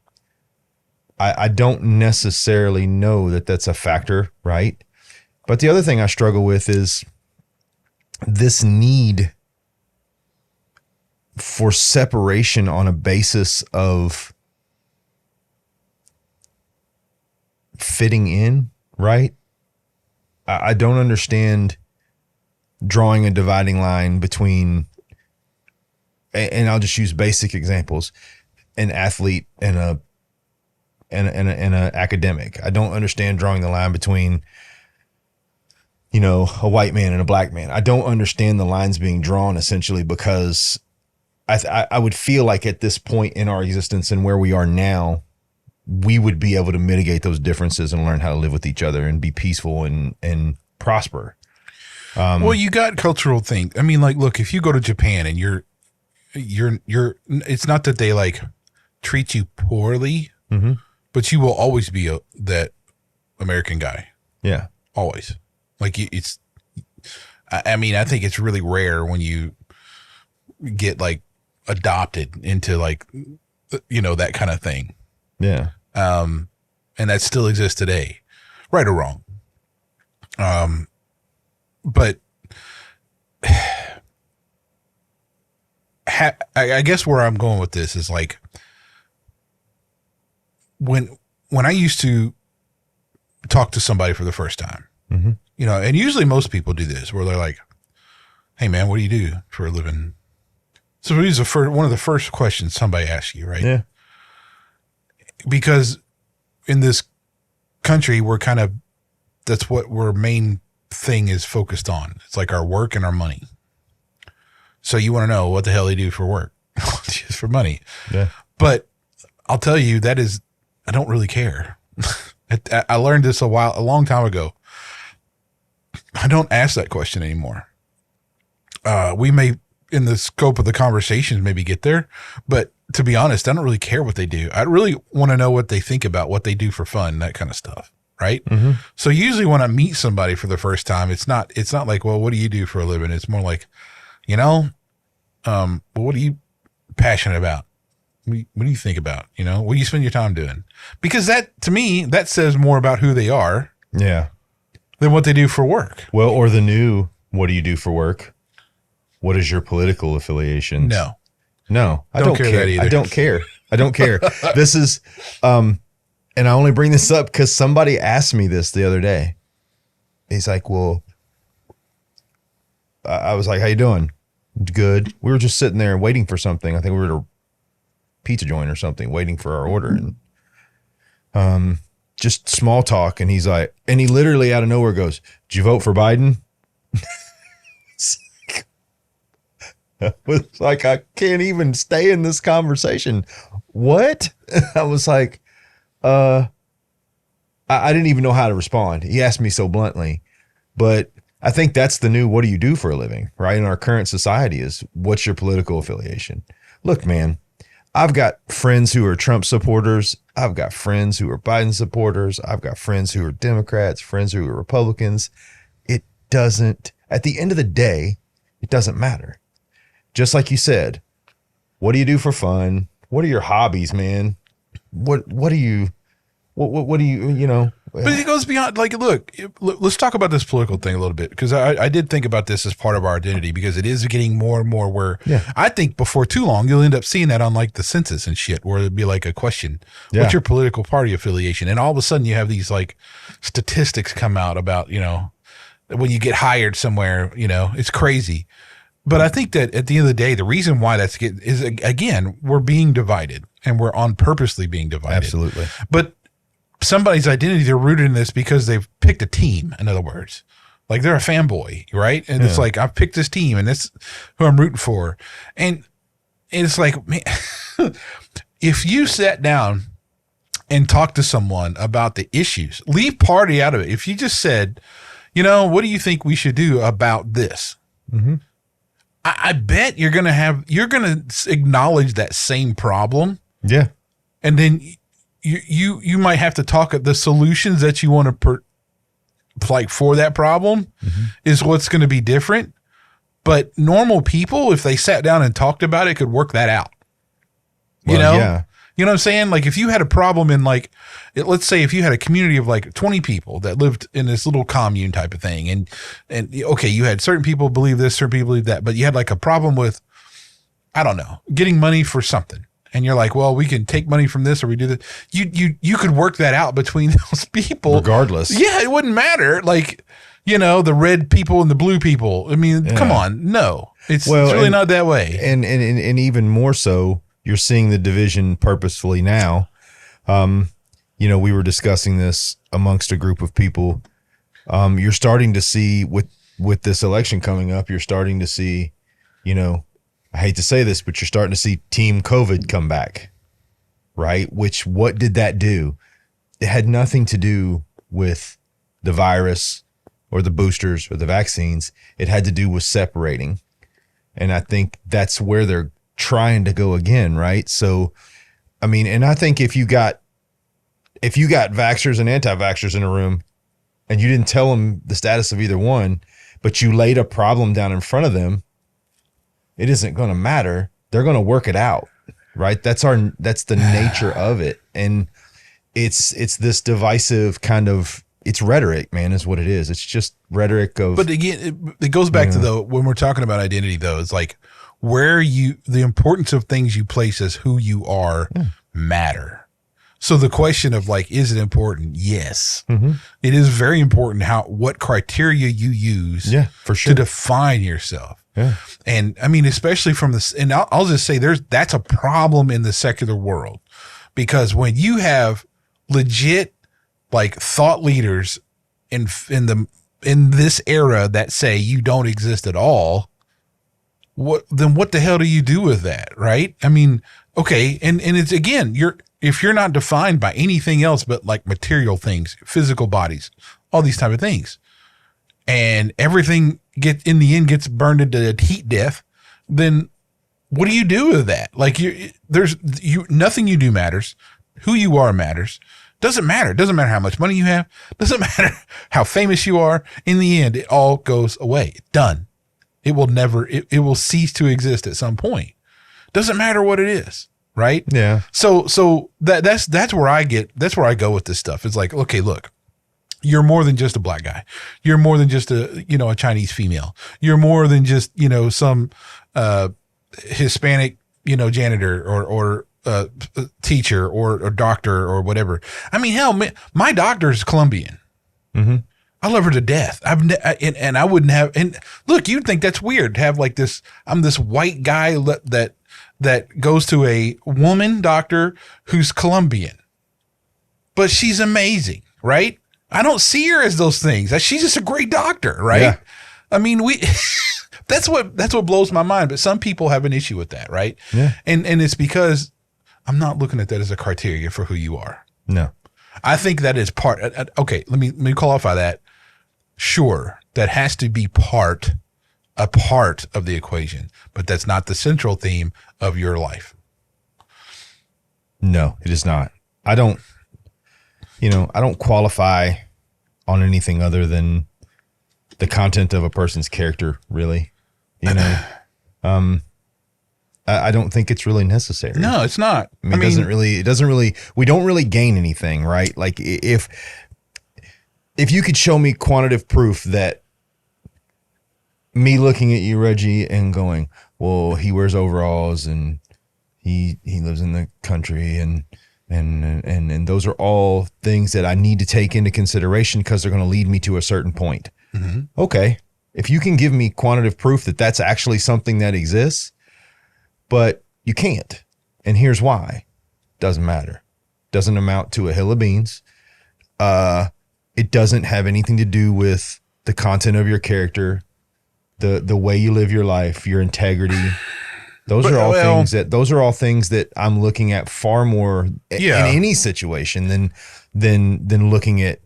I don't necessarily know that that's a factor, right? But the other thing I struggle with is this need for separation on a basis of fitting in, right? I don't understand drawing a dividing line between, and I'll just use basic examples, an athlete and an academic. I don't understand drawing the line between, a white man and a black man. I don't understand the lines being drawn, essentially, because I would feel like at this point in our existence and where we are now, we would be able to mitigate those differences and learn how to live with each other and be peaceful and prosper. Well, you got cultural things. I mean, like, look, if you go to Japan and you're, it's not that they like treat you poorly, Mm-hmm. but you will always be that American guy. Yeah. Always. Like I mean, I think it's really rare when you get like adopted into like, that kind of thing. Yeah. And that still exists today, right or wrong. But I guess where I'm going with this is like when I used to talk to somebody for the first time, mm-hmm. And usually most people do this where they're like, "Hey man, what do you do for a living?" So these are one of the first questions somebody asks you, right? Yeah. Because in this country, that's what our main thing is focused on. It's like our work and our money. So you want to know what the hell they do for work, just for money. Yeah. But I'll tell you, I don't really care. I learned this a long time ago. I don't ask that question anymore. We may, in the scope of the conversations, maybe get there, but to be honest, I don't really care what they do. I really want to know what they think about what they do for fun, that kind of stuff. Right. Mm-hmm. So usually when I meet somebody for the first time, it's not like, well, what do you do for a living? It's more like, well, what are you passionate about? What do you think about? What do you spend your time doing? Because that, to me, that says more about who they are. Yeah. Than what they do for work. Well, or the new, what do you do for work? What is your political affiliation? No, I don't care. That either. I don't care. This is, and I only bring this up because somebody asked me this the other day. He's like, well, I was like, how you doing? Good. We were just sitting there waiting for something. I think we were at a pizza joint or something, waiting for our order. And just small talk. And he's like, and he literally out of nowhere goes, did you vote for Biden? I was like, I can't even stay in this conversation. What? I was like, I didn't even know how to respond. He asked me so bluntly, but I think that's the new, what do you do for a living, right? In our current society is, what's your political affiliation? Look, man, I've got friends who are Trump supporters. I've got friends who are Biden supporters. I've got friends who are Democrats, friends who are Republicans. It doesn't, at the end of the day, it doesn't matter. Just like you said, what do you do for fun? What are your hobbies, man? What do you, But it goes beyond, like, look, let's talk about this political thing a little bit, because I did think about this as part of our identity, because it is getting more and more where I think before too long, you'll end up seeing that on like the census and shit, where it'd be like a question, what's your political party affiliation? And all of a sudden you have these like statistics come out about, when you get hired somewhere, it's crazy. But I think that at the end of the day, the reason why is, again, we're being divided, and we're on purposely being divided. Absolutely. But somebody's identity, they're rooted in this because they've picked a team, in other words. Like they're a fanboy, right? And it's like, I've picked this team and that's who I'm rooting for. And it's like, man, if you sat down and talked to someone about the issues, leave party out of it. If you just said, what do you think we should do about this? Mm-hmm. I bet you're going to acknowledge that same problem. Yeah. And then you might have to talk at the solutions that you want to like for that problem is what's going to be different. But normal people, if they sat down and talked about it, could work that out. You Well, know? yeah. You know what I'm saying? Like if you had a problem in let's say if you had a community of like 20 people that lived in this little commune type of thing, and okay, you had certain people believe this, certain people believe that, but you had like a problem with, I don't know, getting money for something. And you're like, well, we can take money from this or we do that. You could work that out between those people. Regardless. Yeah, it wouldn't matter. Like, you know, the red people and the blue people. I mean, come on. No, it's really not that way. And even more so, you're seeing the division purposefully now. You know, we were discussing this amongst a group of people. You're starting to see with this election coming up, you're starting to see, you know, I hate to say this, but you're starting to see Team COVID come back, right? Which, what did that do? It had nothing to do with the virus or the boosters or the vaccines. It had to do with separating. And I think that's where they're trying to go again, right? So, I mean, and I think if you got vaxxers and anti-vaxxers in a room and you didn't tell them the status of either one, but you laid a problem down in front of them, it isn't going to matter. They're going to work it out, right? That's the nature of it. And it's this divisive kind of, it's rhetoric, man, is what it is. It's just rhetoric of. But again, it goes back to when we're talking about identity, though, it's like the importance of things you place as who you are matter. So the question of like, is it important? Yes, it is very important what criteria you use for sure. to define yourself. Yeah. And I mean, especially from this, and I'll just say that's a problem in the secular world, because when you have legit like thought leaders in this era that say you don't exist at all, what the hell do you do with that? Right. I mean, okay. And it's, again, if you're not defined by anything else but like material things, physical bodies, all these type of things, and everything in the end gets burned into heat death, then what do you do with that? Like nothing you do matters. Who you are matters. Doesn't matter. Doesn't matter how much money you have. Doesn't matter how famous you are. In the end, it all goes away. Done. It will never, it will cease to exist at some point. Doesn't matter what it is. Right. Yeah. So that's where I go with this stuff. It's like, okay, look, you're more than just a black guy. You're more than just a Chinese female. You're more than just, some Hispanic, janitor or teacher or doctor or whatever. I mean, hell, my doctor is Colombian. Mm-hmm. I love her to death. And I wouldn't have, and look, you'd think that's weird to have like this, I'm this white guy that goes to a woman doctor who's Colombian, but she's amazing, right? I don't see her as those things. She's just a great doctor, right? Yeah. I mean, that's what blows my mind. But some people have an issue with that, right? Yeah. And it's because I'm not looking at that as a criteria for who you are. No. I think that is part. Okay, let me qualify that. Sure, that has to be a part of the equation, but that's not the central theme of your life. No, it is not. I don't qualify on anything other than the content of a person's character, really. I don't think it's really necessary. No, it's not. I mean, we don't really gain anything, right? Like if you could show me quantitative proof that me looking at you, Reggie, and going, well, he wears overalls and he lives in the country and those are all things that I need to take into consideration because they're going to lead me to a certain point. Mm-hmm. Okay. If you can give me quantitative proof that that's actually something that exists, but you can't. And here's why. Doesn't matter. Doesn't amount to a hill of beans. It doesn't have anything to do with the content of your character, the way you live your life, your integrity. Those are all things that I'm looking at far more in any situation than looking at,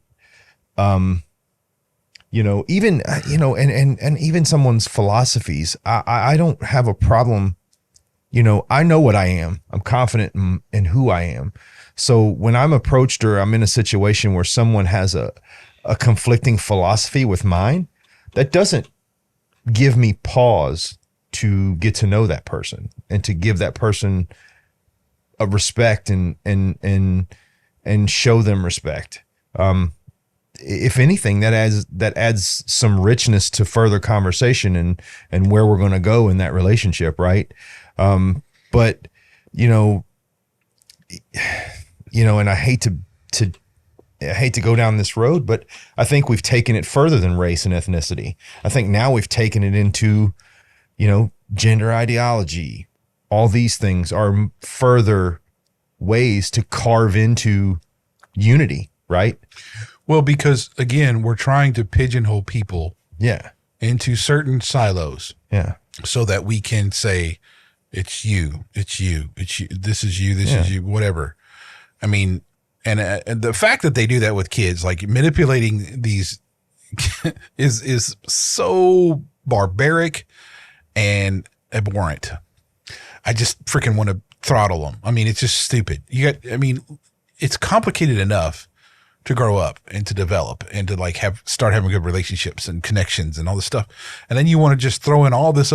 even, and even someone's philosophies. I don't have a problem. I know what I am. I'm confident in who I am. So when I'm approached or I'm in a situation where someone has a conflicting philosophy with mine, that doesn't give me pause to get to know that person and to give that person a respect and show them respect. If anything, that adds some richness to further conversation and where we're going to go in that relationship. Right. But and I hate to go down this road, but I think we've taken it further than race and ethnicity. I think now we've taken it into, gender ideology. All these things are further ways to carve into unity, right? Well, because again, we're trying to pigeonhole people into certain silos. Yeah. So that we can say, it's you, this is you, this is you, whatever. I mean, and the fact that they do that with kids, like manipulating these is so barbaric and abhorrent. I just freaking want to throttle them. I mean, it's just stupid. It's complicated enough to grow up and to develop and to like start having good relationships and connections and all this stuff. And then you want to just throw in all this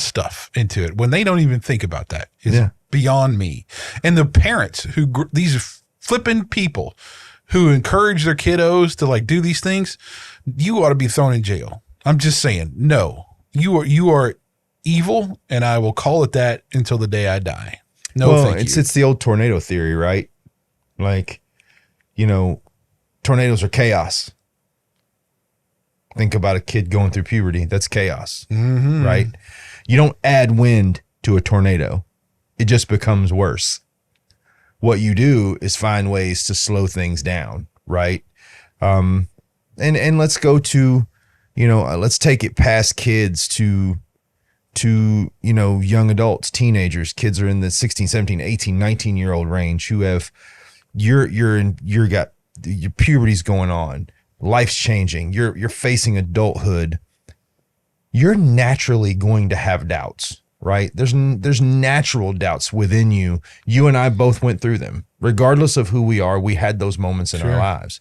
stuff into it when they don't even think about that. It's beyond me. And the parents these flipping people who encourage their kiddos to like do these things, you ought to be thrown in jail. I'm just saying, no, you are evil, and I will call it that until the day I die. Thank you. It's the old tornado theory, right? Like, tornadoes are chaos. Think about a kid going through puberty. That's chaos, right? You don't add wind to a tornado. It just becomes worse. What you do is find ways to slow things down, right? And let's go to, let's take it past kids to young adults, teenagers. Kids are in the 16, 17, 18, 19-year-old range who have your puberty's going on, life's changing, you're facing adulthood. You're naturally going to have doubts, right? There's natural doubts within you. You and I both went through them. Regardless of who we are, we had those moments in our lives.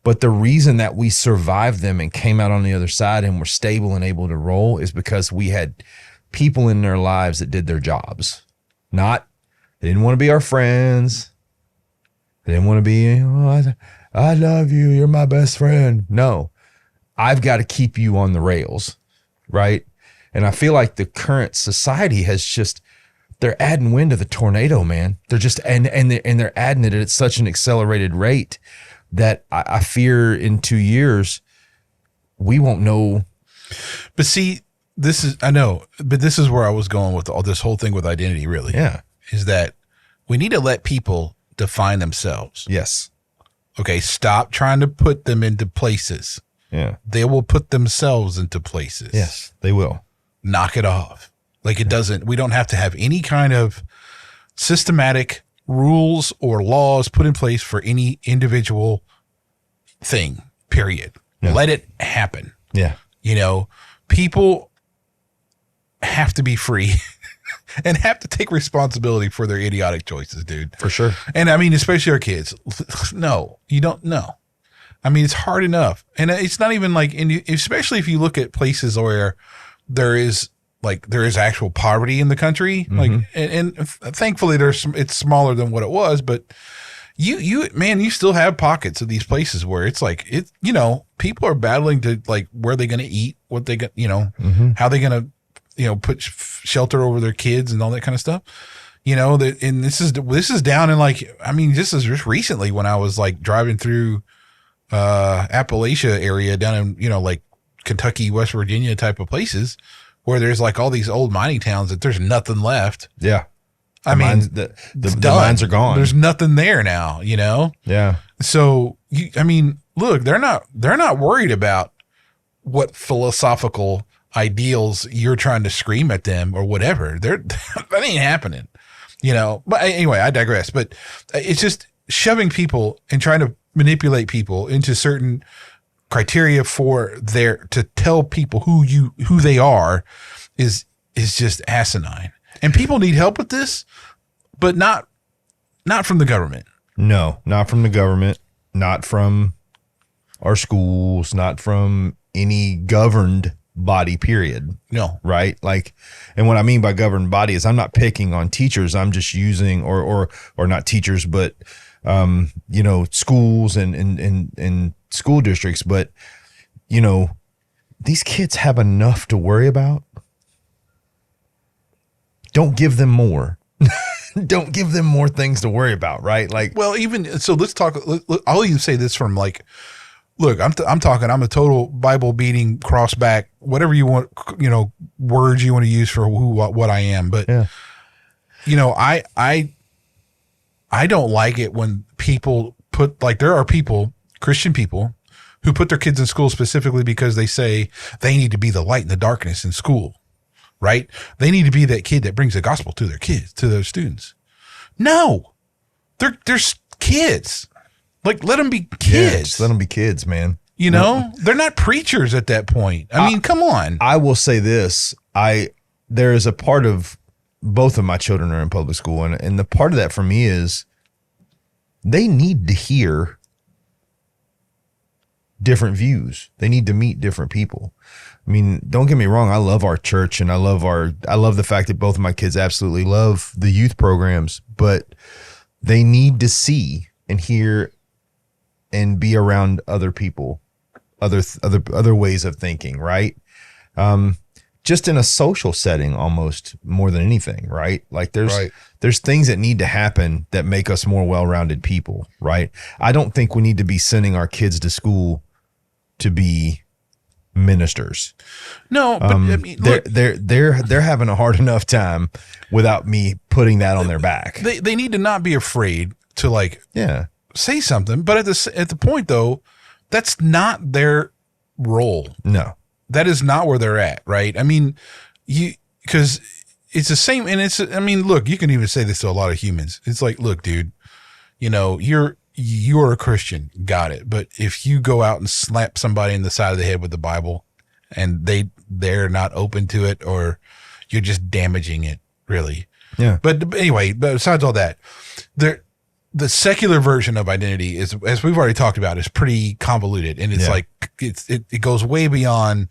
But the reason that we survived them and came out on the other side and were stable and able to roll is because we had people in their lives that did their jobs. They didn't want to be our friends. They didn't want to be, I love you, you're my best friend. No, I've got to keep you on the rails, right? And I feel like the current society has they're adding wind to the tornado, man. They're just, and they're adding it at such an accelerated rate that I fear in 2 years, we won't know. But see, this is where I was going with all this whole thing with identity, really. Yeah. Is that we need to let people define themselves. Yes. Okay. Stop trying to put them into places. Yeah. They will put themselves into places. Yes, they will. Knock it off. Like we don't have to have any kind of systematic rules or laws put in place for any individual thing, period. Yeah. Let it happen. Yeah. People have to be free and have to take responsibility for their idiotic choices, dude. For sure. And I mean, especially our kids. No, you don't know. I mean, it's hard enough. And it's not even like, especially if you look at places where there is actual poverty in the country. Mm-hmm. Like, and thankfully it's smaller than what it was, but you still have pockets of these places where it's like, people are battling to like, where are they going to eat, what they got, mm-hmm. how they going to, put shelter over their kids and all that kind of stuff. And this is down in like, I mean, this is just recently when I was like driving through Appalachia area down in, like Kentucky, West Virginia type of places where there's like all these old mining towns that there's nothing left. Yeah. I mean, the mines are gone. There's nothing there now, Yeah. So, look, they're not worried about what philosophical ideals you're trying to scream at them or whatever. That ain't happening, But anyway, I digress. But it's just shoving people and trying to manipulate people into certain criteria to tell people who they are is just asinine. And people need help with this, but not from the government. No, not from the government, not from our schools, not from any governed body, period. No. Right? Like, and what I mean by governing body is I'm not picking on teachers. I'm just using, or not teachers, but, schools and school districts. But, these kids have enough to worry about. Don't give them more. Don't give them more things to worry about, right? Like, well, even so, let's talk. I'll even say this from like, look, I'm talking. I'm a total Bible beating, cross back, whatever you want, words you want to use for what I am. But yeah. I don't like it when people put, like, there are people, Christian people, who put their kids in school specifically because they say they need to be the light in the darkness in school. Right? They need to be that kid that brings the gospel to their kids, to their students. No, they're kids. Like, let them be kids. Yeah, just let them be kids, man. They're not preachers at that point. I mean, come on. I will say this. There is a part of, both of my children are in public school. And the part of that for me is they need to hear different views. They need to meet different people. I mean, don't get me wrong. I love our church, and I love the fact that both of my kids absolutely love the youth programs, but they need to see and hear and be around other people, other ways of thinking, right? Just in a social setting, almost more than anything, right? Like there's things that need to happen that make us more well-rounded people, right? I don't think we need to be sending our kids to school to be ministers. No, but I mean, look, they're having a hard enough time without me putting that on their back. They need to not be afraid to, like, say something. But at the point though, that's not their role. No, that is not where they're at. Right? I mean, because it's the same, and look, you can even say this to a lot of humans. It's like, look, dude, you're a Christian, got it. But if you go out and slap somebody in the side of the head with the Bible and they're not open to it, or you're just damaging it, really. Yeah. But anyway, besides all that, the secular version of identity is, as we've already talked about, is pretty convoluted. And it's like, it goes way beyond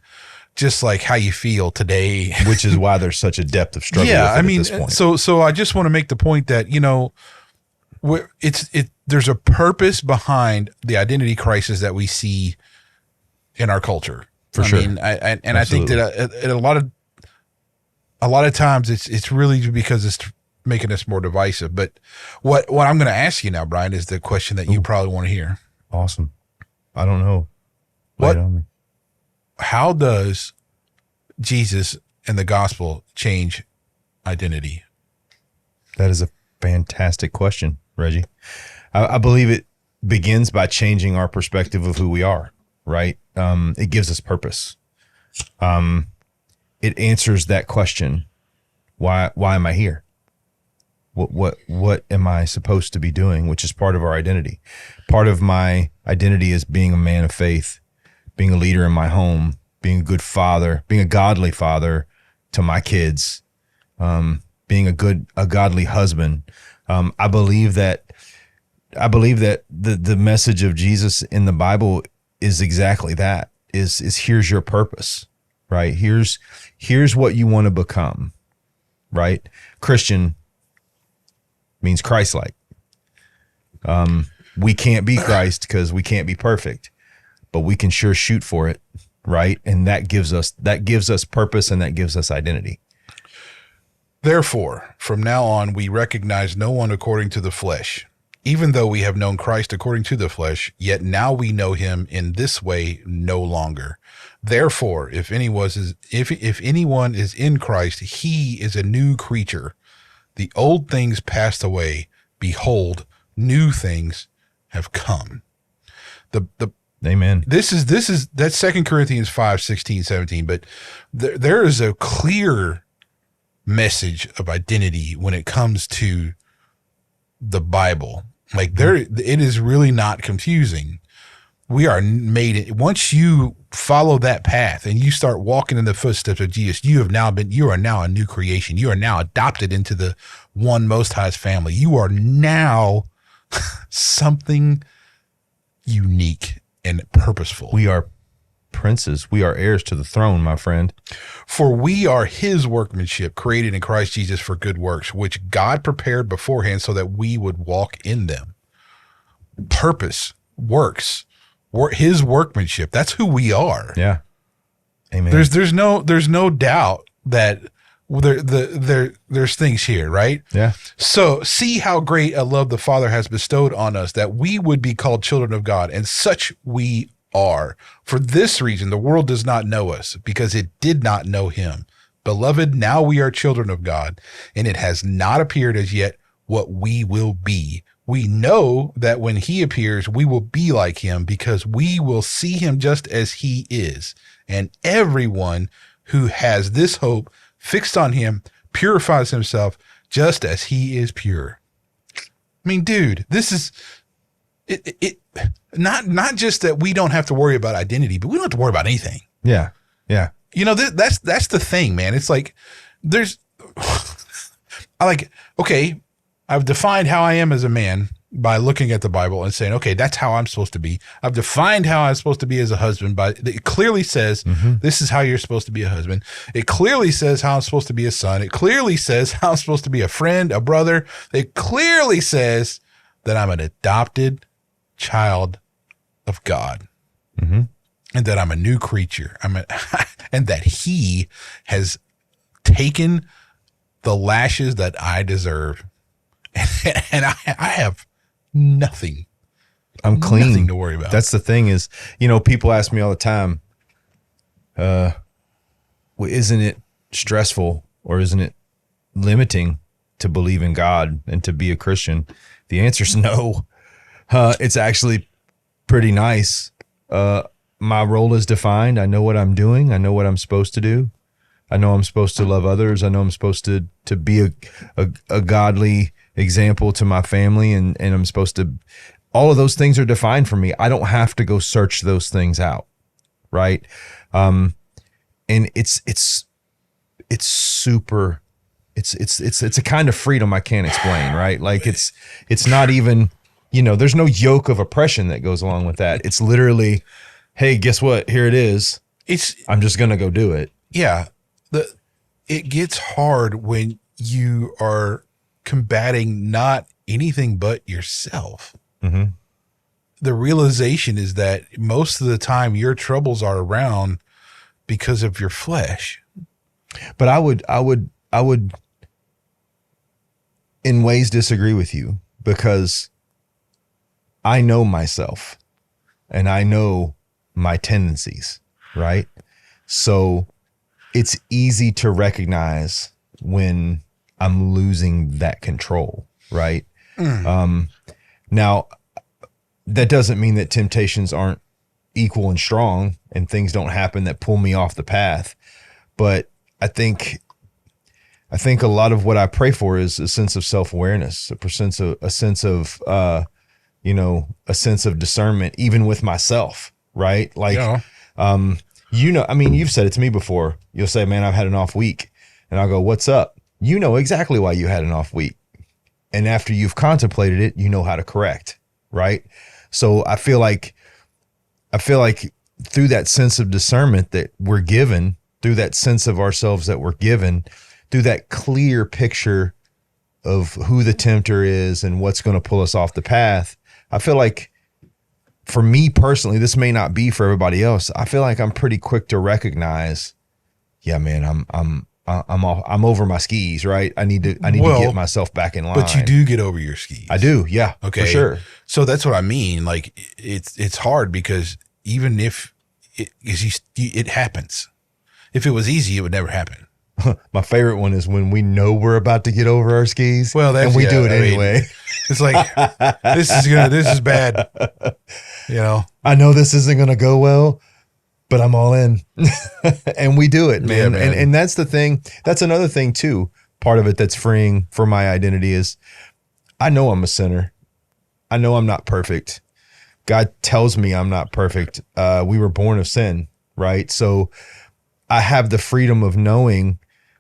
just like how you feel today. Which is why there's such a depth of struggle. Yeah. At this point. So I just want to make the point that, there's a purpose behind the identity crisis that we see in our culture. For sure. I think that a lot of times it's really because it's making us more divisive. But what I'm going to ask you now, Brian, is the question that you probably want to hear. Awesome. I don't know. How does Jesus and the gospel change identity? That is a fantastic question, Reggie. I believe it begins by changing our perspective of who we are, right? It gives us purpose. It answers that question. Why am I here? What am I supposed to be doing? Which is part of our identity. Part of my identity is being a man of faith, being a leader in my home, being a good father, being a godly father to my kids, being a godly husband. I believe that the message of Jesus in the Bible is exactly that, is here's your purpose, right? Here's what you want to become, right? Christian means Christ-like. We can't be Christ because we can't be perfect, but we can sure shoot for it, right? And that gives us purpose, and that gives us identity. Therefore, from now on, we recognize no one according to the flesh. Even though we have known Christ according to the flesh, yet now we know him in this way no longer. Therefore, if anyone is in Christ, he is a new creature. The old things passed away. Behold, new things have come. Amen. That's 2 Corinthians 5:16-17. But there is a clear message of identity when it comes to the Bible. Like it is really not confusing. We are made, once you follow that path and you start walking in the footsteps of Jesus, you are now a new creation. You are now adopted into the one Most High's family. You are now something unique and purposeful. We are princes. We are heirs to the throne, my friend. For we are his workmanship, created in Christ Jesus for good works, which God prepared beforehand so that we would walk in them. Purpose, works, his workmanship. That's who we are. Yeah. Amen. There's no doubt that there's things here, right? Yeah. So see how great a love the Father has bestowed on us, that we would be called children of God, and such we are. For this reason, the world does not know us, because it did not know him. Beloved, now we are children of God, and it has not appeared as yet what we will be. We know that when he appears, we will be like him, because we will see him just as he is. And everyone who has this hope fixed on him purifies himself just as he is pure. I mean, dude, this is it. Not just that we don't have to worry about identity, but we don't have to worry about anything. Yeah. Yeah. You know, that's the thing, man. It's like okay, I've defined how I am as a man by looking at the Bible and saying, okay, that's how I'm supposed to be. I've defined how I'm supposed to be as a husband, but it clearly says this is how you're supposed to be a husband. It clearly says how I'm supposed to be a son. It clearly says how I'm supposed to be a friend, a brother. It clearly says that I'm an adopted child of God, and that I'm a new creature. And that he has taken the lashes that I deserve. And I have nothing. I'm clean. Nothing to worry about. That's the thing is, people ask me all the time, well, isn't it stressful or isn't it limiting to believe in God and to be a Christian? The answer is no. It's actually pretty nice. My role is defined. I know what I'm doing. I know what I'm supposed to do. I know I'm supposed to love others. I know I'm supposed to be a godly example to my family, and I'm supposed to, all of those things are defined for me. I don't have to go search those things out. Right. And it's super, it's a kind of freedom I can't explain. Right. Like it's not even, there's no yoke of oppression that goes along with that. It's literally, hey, guess what? Here it is. I'm just going to go do it. Yeah. It gets hard when you are combating not anything but yourself. Mm-hmm. The realization is that most of the time your troubles are around because of your flesh. But I would in ways disagree with you, because I know myself and I know my tendencies, right? So it's easy to recognize when I'm losing that control, right? Now, that doesn't mean that temptations aren't equal and strong and things don't happen that pull me off the path. But I think a lot of what I pray for is a sense of self-awareness, a sense of discernment, even with myself, right? Like, yeah. You've said it to me before. You'll say, man, I've had an off week. And I'll go, what's up? You know exactly why you had an off week. And after you've contemplated it, you know how to correct, right? So I feel like through that sense of discernment that we're given, through that sense of ourselves that we're given, through that clear picture of who the tempter is and what's going to pull us off the path, I feel like, for me personally, this may not be for everybody else, I feel like I'm pretty quick to recognize, yeah, man, I'm over my skis, right? I need to get myself back in line. But you do get over your skis. I do, yeah, okay, for sure. So that's what I mean. Like it's hard, because even if it happens, if it was easy, it would never happen. My favorite one is when we know we're about to get over our skis, and we do it anyway. It's like this is bad. I know this isn't gonna go well, but I'm all in. And we do it, man. Yeah, man. And that's the thing. That's another thing too. Part of it that's freeing for my identity is I know I'm a sinner. I know I'm not perfect. God tells me I'm not perfect. We were born of sin, right? So I have the freedom of knowing,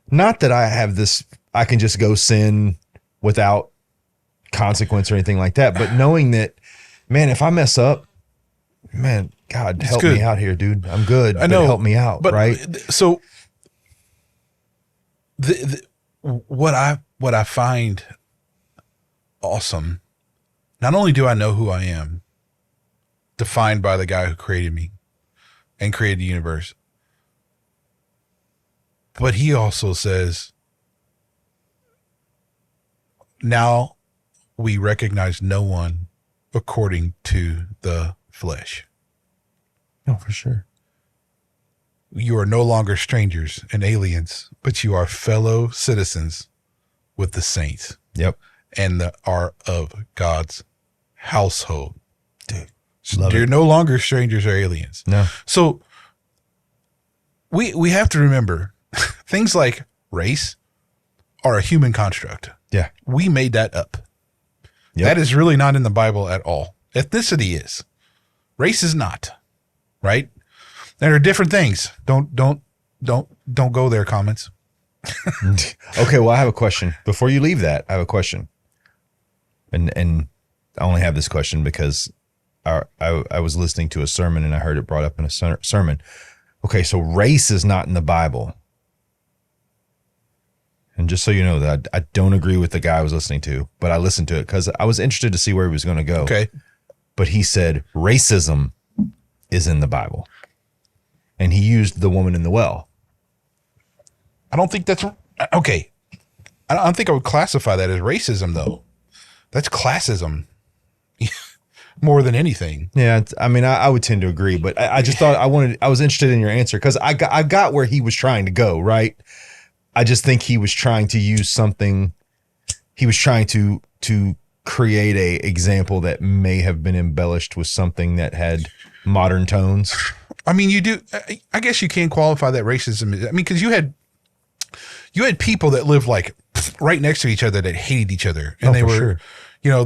not that I can just go sin without consequence or anything like that, but knowing that, man, if I mess up, man, God, It's help good. me out here, dude. I'm good. I know. But help me out, But right? So what I find awesome, not only do I know who I am, defined by the guy who created me and created the universe, but he also says, now we recognize no one according to the flesh. No, for sure. You are no longer strangers and aliens, but you are fellow citizens with the saints. Yep. And are of God's household. Dude, So you're no longer strangers or aliens. No. So we have to remember things like race are a human construct. Yeah. We made that up. Yep. That is really not in the Bible at all. Ethnicity is. Race is not. Right? There are different things. Don't go there, comments. Okay, well, I have a question. Before you leave that, I have a question. And I only have this question because I was listening to a sermon and I heard it brought up in a sermon. Okay, so race is not in the Bible. And just so you know that I don't agree with the guy I was listening to, but I listened to it because I was interested to see where he was going to go. Okay. But he said racism is in the Bible. And he used the woman in the well. I don't think that's okay. I don't think I would classify that as racism, though. That's classism more than anything. Yeah, I mean, I would tend to agree, but I just thought I was interested in your answer because I got where he was trying to go, right? I just think he was trying to use something. He was trying to create a example that may have been embellished with something that had modern tones. I mean, you do. I guess you can qualify that racism. I mean, because you had people that lived like right next to each other that hated each other, and they were, sure.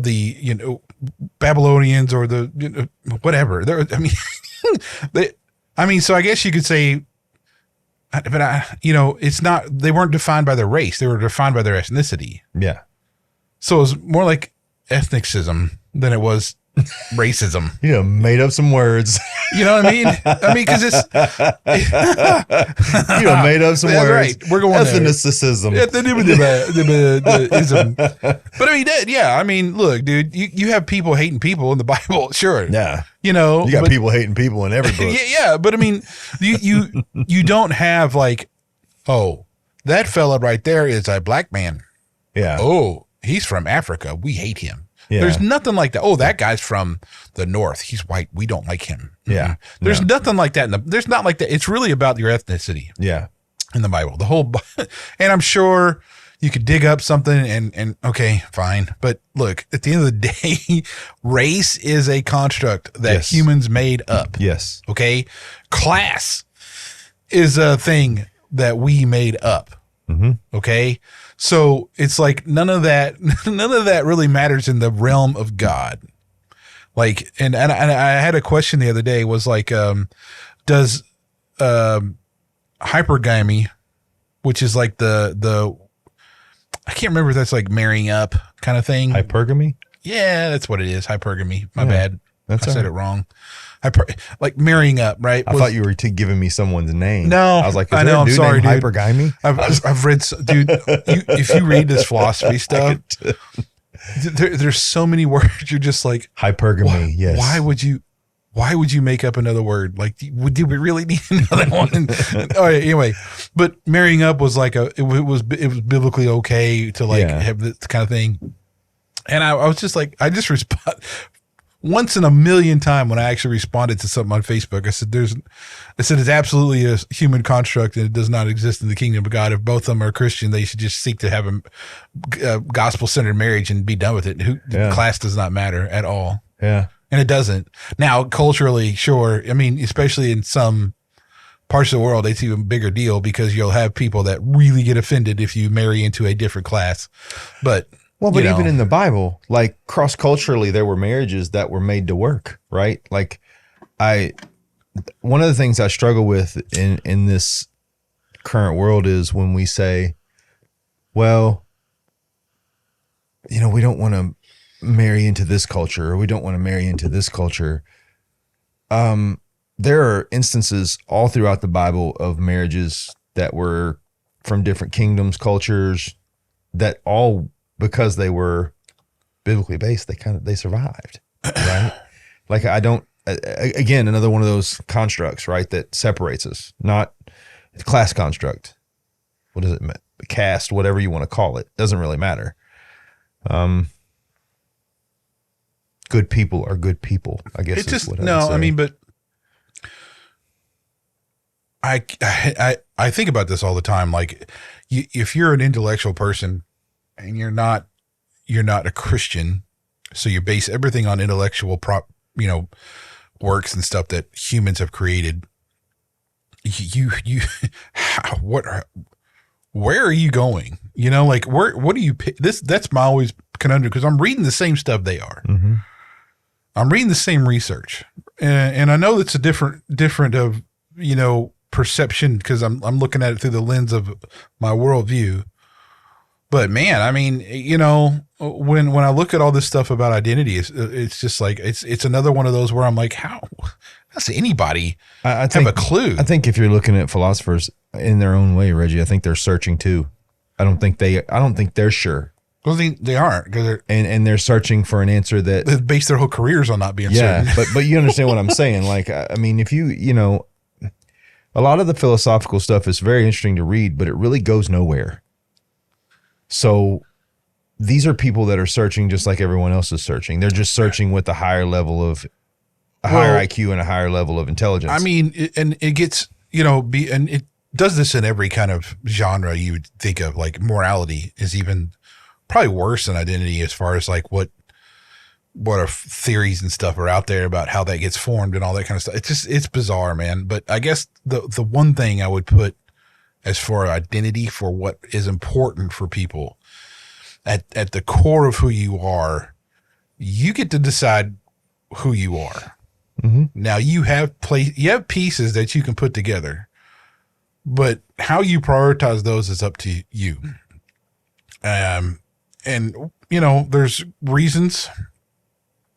the Babylonians or the whatever. I mean, so I guess you could say, but it's not. They weren't defined by their race; they were defined by their ethnicity. Yeah. So it was more like ethnicism than it was racism. Made up some words. You know what I mean? Because it's made up some words. Right. We're going ethnicism. But I mean, yeah. I mean, look, dude, you have people hating people in the Bible, sure. Yeah. You got people hating people in every book. Yeah. But I mean, you don't have like, oh, that fella right there is a black man. Yeah. Oh, he's from Africa. We hate him. Yeah. There's nothing like that. Oh, that guy's from the North. He's white. We don't like him. Yeah. There's nothing like that. There's not like that. It's really about your ethnicity. Yeah. In the Bible, and I'm sure you could dig up something and okay, fine. But look, at the end of the day, race is a construct that humans made up. Yes. Okay. Class is a thing that we made up. Mm-hmm. Okay. So it's like none of that really matters in the realm of God. Like, and I had a question the other day was like, does hypergamy, which is like the I can't remember if that's like marrying up kind of thing. Hypergamy? Yeah, that's what it is. Hypergamy. My bad. I said it wrong. Like marrying up, right? I thought you were giving me someone's name. No, I was like, I know. I'm sorry, dude. Hypergamy? I've read, dude. If you read this philosophy stuff, there's so many words. You're just like hypergamy. Yes. Why would you make up another word? Like, do we really need another one? All right, anyway, but marrying up was like it was biblically okay to like have this kind of thing. And I was just like, I just respond. Once in a million time when I actually responded to something on Facebook, I said it's absolutely a human construct and it does not exist in the kingdom of God. If both of them are Christian, they should just seek to have a gospel-centered marriage and be done with it. Class does not matter at all. Yeah. And it doesn't. Now, culturally, sure. I mean, especially in some parts of the world, it's even a bigger deal because you'll have people that really get offended if you marry into a different class. But even in the Bible, like cross-culturally, there were marriages that were made to work, right? Like one of the things I struggle with in this current world is when we say, well, we don't want to marry into this culture or we don't want to marry into this culture. there are instances all throughout the Bible of marriages that were from different kingdoms, cultures, that all, because they were biblically based, they survived, right? Like again, another one of those constructs, right, that separates us, not class construct. What does it mean? Caste, whatever you want to call it, doesn't really matter. Good people are good people, I guess. I mean, but I think about this all the time. Like, if you're an intellectual person and you're not a Christian, so you base everything on intellectual works and stuff that humans have created. Where are you going? Like, what do you pick? That's my always conundrum, because I'm reading the same stuff they are. Mm-hmm. I'm reading the same research, and I know that's a different of, perception, because I'm looking at it through the lens of my worldview. But man, I mean, when I look at all this stuff about identity, it's just like, it's another one of those where I'm like, how does anybody have a clue? I think if you're looking at philosophers in their own way, Reggie, I think they're searching too. I don't think they're sure. Well, they aren't, because they're searching for an answer that they base their whole careers on not being certain. but you understand what I'm saying? Like, I mean, if a lot of the philosophical stuff is very interesting to read, but it really goes nowhere. So these are people that are searching just like everyone else is searching. They're just searching with a higher level of higher IQ and a higher level of intelligence. I mean, and it gets, and it does this in every kind of genre you would think of. Like, morality is even probably worse than identity, as far as like what are theories and stuff are out there about how that gets formed and all that kind of stuff. It's bizarre, man. But I guess the one thing I would put as far as identity, for what is important for people, at the core of who you are, you get to decide who you are. Mm-hmm. Now you have pieces that you can put together, but how you prioritize those is up to you. And there's reasons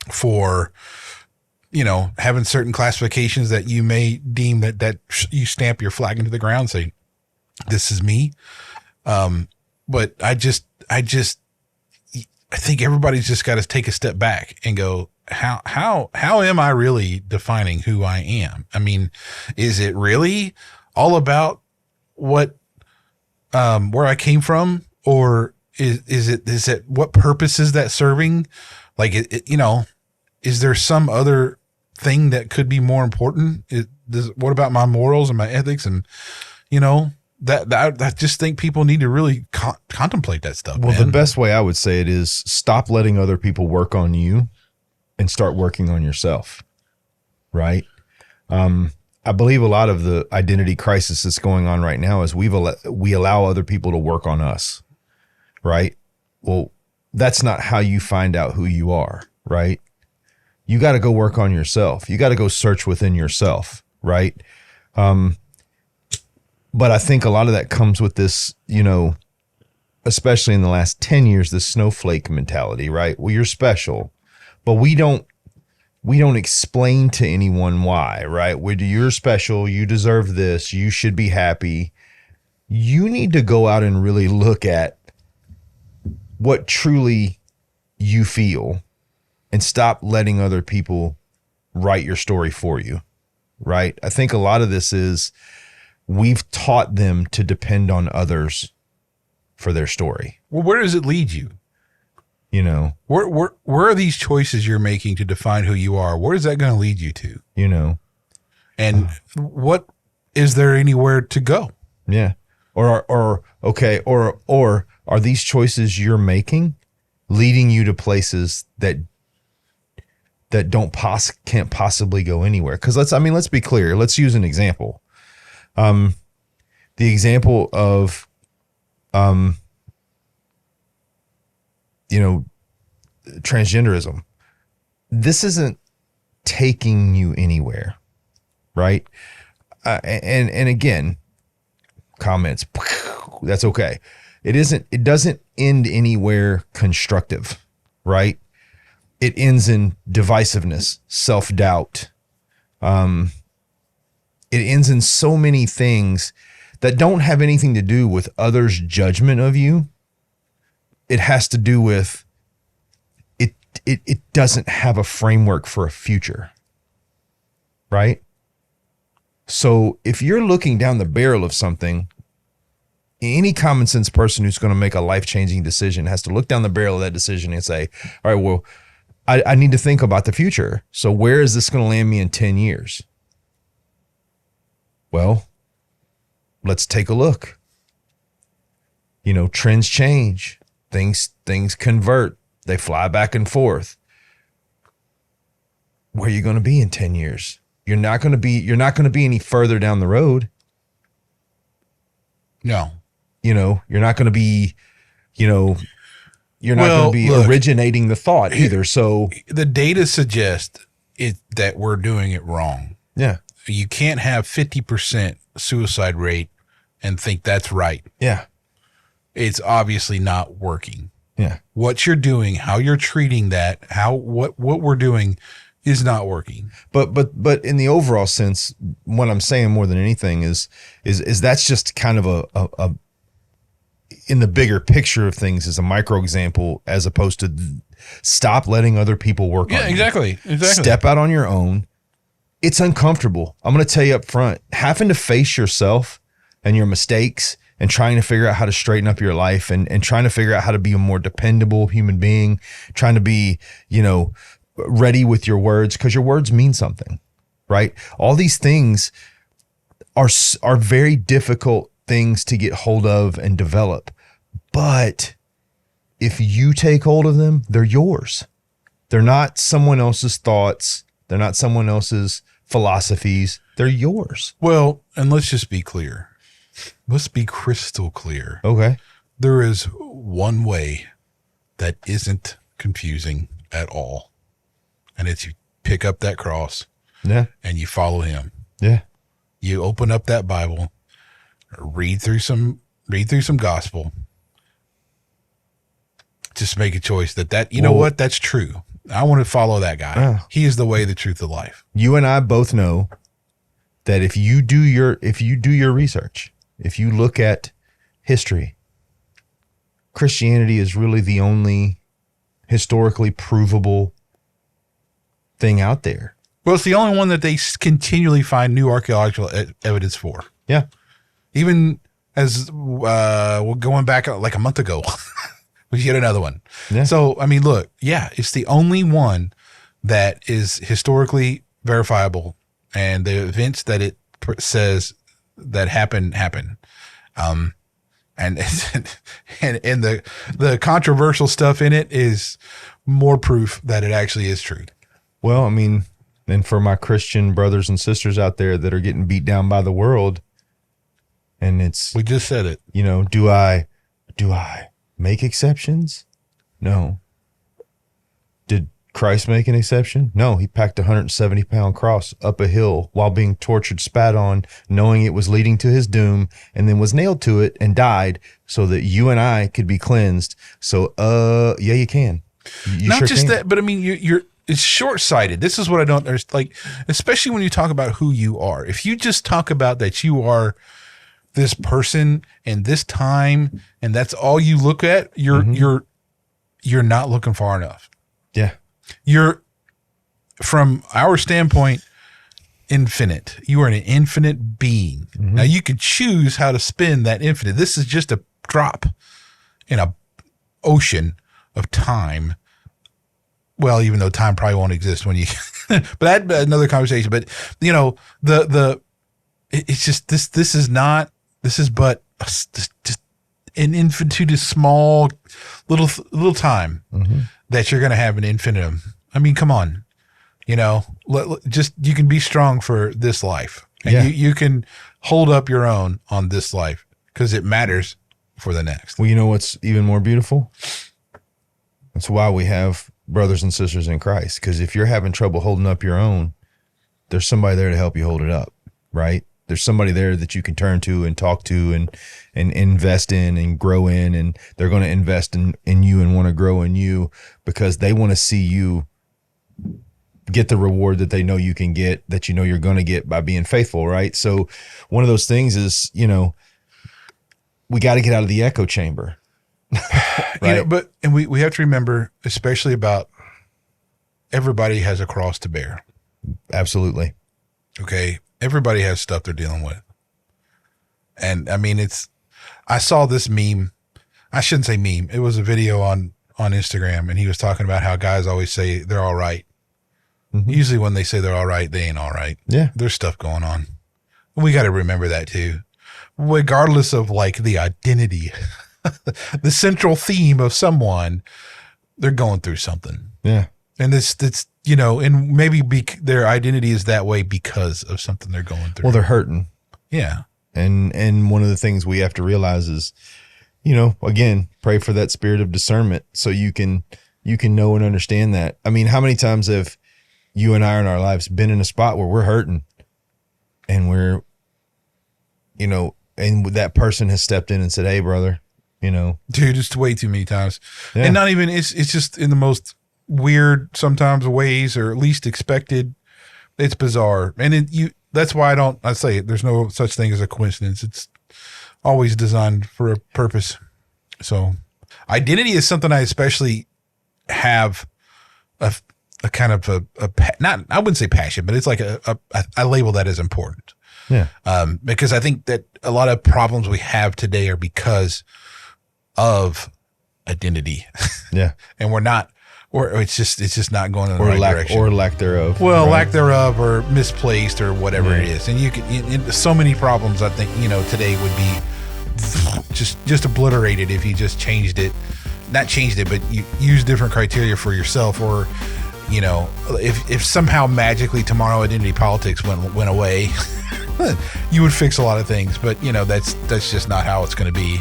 for, having certain classifications that you may deem that you stamp your flag into the ground, say, this is me. But I think everybody's just got to take a step back and go, how am I really defining who I am? I mean, is it really all about what, where I came from, or is it what purpose is that serving? Like, is there some other thing that could be more important? What about my morals and my ethics? And, I just think people need to really contemplate that stuff. Well, the best way I would say it is stop letting other people work on you and start working on yourself. Right. I believe a lot of the identity crisis that's going on right now is we allow other people to work on us. Right. Well, that's not how you find out who you are. Right. You got to go work on yourself. You got to go search within yourself. Right. But I think a lot of that comes with this, especially in the last 10 years, this snowflake mentality, right? Well, you're special, but we don't explain to anyone why, right? You're special. You deserve this. You should be happy. You need to go out and really look at what truly you feel and stop letting other people write your story for you, right? I think a lot of this is, we've taught them to depend on others for their story. Well, where does it lead you? Where are these choices you're making to define who you are? Where is that going to lead you to? And what is there anywhere to go? Yeah. Or are these choices you're making leading you to places that can't possibly go anywhere? Because let's be clear. Let's use an example. The example of, transgenderism. This isn't taking you anywhere, right? And again, comments, that's okay. It doesn't end anywhere constructive, right? It ends in divisiveness, self-doubt, It ends in so many things that don't have anything to do with others' judgment of you. It has to do with it doesn't have a framework for a future, right? So if you're looking down the barrel of something, any common sense person who's going to make a life-changing decision has to look down the barrel of that decision and say, all right, well, I need to think about the future. So where is this going to land me in 10 years? Well, let's take a look. You know, trends change. Things convert. They fly back and forth. Where are you going to be in 10 years? You're not going to be any further down the road. No. You know, you're not going to be, you know, you're not going to be originating the thought either. So the data suggests that we're doing it wrong. Yeah. You can't have 50% suicide rate and think that's right. Yeah. It's obviously not working. Yeah. What you're doing, how you're treating that, what we're doing is not working. But in the overall sense, what I'm saying more than anything is that's just kind of a in the bigger picture of things is a micro example, as opposed to stop letting other people work on you. Exactly. Step out on your own. It's uncomfortable. I'm going to tell you up front, having to face yourself and your mistakes and trying to figure out how to straighten up your life and trying to figure out how to be a more dependable human being, trying to be, you know, ready with your words, because your words mean something, right? All these things are very difficult things to get hold of and develop. But if you take hold of them, they're yours. They're not someone else's thoughts. They're not someone else's philosophies. They're yours. Well, and let's just be clear. Let's be crystal clear. Okay. There is one way that isn't confusing at all. And it's you pick up that cross. Yeah. And you follow him. Yeah. You open up that Bible, read through some gospel. Just make a choice that you know what? That's true. I want to follow that guy. Yeah. He is the way, the truth, the life. You and I both know that if you do your research, if you look at history, Christianity is really the only historically provable thing out there. Well, it's the only one that they continually find new archaeological evidence for. Yeah. Even as we're going back like a month ago, we get another one. Yeah. So, I mean, look, it's the only one that is historically verifiable, and the events that it says that happen. And the controversial stuff in it is more proof that it actually is true. Well, I mean, and for my Christian brothers and sisters out there that are getting beat down by the world, and we just said it. You know, do I make exceptions? No. Did Christ make an exception? No, he packed a 170-pound cross up a hill while being tortured, spat on, knowing it was leading to his doom, and then was nailed to it and died so that you and I could be cleansed. So, yeah, you can. You Not sure just can. that, but I mean, it's short-sighted. This is what I don't understand. Like, especially when you talk about who you are. If you just talk about that you are this person and this time, and that's all you look at, you're not looking far enough. Yeah. You're, from our standpoint, infinite. You are an infinite being. Mm-hmm. Now you can choose how to spend that infinite. This is just a drop in a ocean of time. Well, even though time probably won't exist when you, but that's another conversation. But you know, it's just this is but just an infinitude, small little time that you're going to have an infinitum. I mean, come on, you know, just, you can be strong for this life, and you can hold up your own on this life because it matters for the next. Well, you know what's even more beautiful? That's why we have brothers and sisters in Christ. Because if you're having trouble holding up your own, there's somebody there to help you hold it up, right? There's somebody there that you can turn to and talk to and invest in and grow in, and they're going to invest in you and want to grow in you because they want to see you get the reward that they know you can get, that you know you're going to get by being faithful, right? So one of those things is, you know, we got to get out of the echo chamber. Right? You know, but and we have to remember, especially about everybody has a cross to bear. Absolutely. Okay. Everybody has stuff they're dealing with. And I mean, I saw this meme. I shouldn't say meme. It was a video on Instagram, and he was talking about how guys always say they're all right. Mm-hmm. Usually when they say they're all right, they ain't all right. Yeah. There's stuff going on. We got to remember that too. Regardless of like the identity, the central theme of someone, they're going through something. Yeah. And it's, you know, and maybe their identity is that way because of something they're going through. Well, they're hurting. Yeah. And one of the things we have to realize is, you know, again, pray for that spirit of discernment so you can know and understand that. I mean, how many times have you and I in our lives been in a spot where we're hurting and we're, you know, and that person has stepped in and said, hey, brother, you know. Dude, it's way too many times. Yeah. And not even, it's just in the most weird sometimes ways, or least expected. It's bizarre. And that's why I say there's no such thing as a coincidence. It's always designed for a purpose. So identity is something I especially have a kind of not, I wouldn't say passion, but it's like I label that as important. Yeah. Because I think that a lot of problems we have today are because of identity. Yeah. And it's just not going in the right direction. Or lack thereof. Well, right? lack thereof, or misplaced, or whatever it is. And so many problems, I think, you know, today would be just obliterated if you just changed it. Not changed it, but you use different criteria for yourself. Or, you know, if somehow magically tomorrow identity politics went away, you would fix a lot of things. But, you know, that's just not how it's going to be,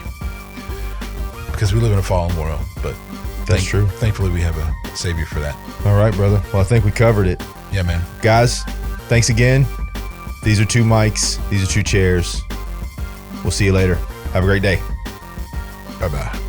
because we live in a fallen world. But that's true. Thankfully, we have a savior for that. All right, brother. Well, I think we covered it. Yeah, man. Guys, thanks again. These are 2 mics. These are 2 chairs. We'll see you later. Have a great day. Bye-bye.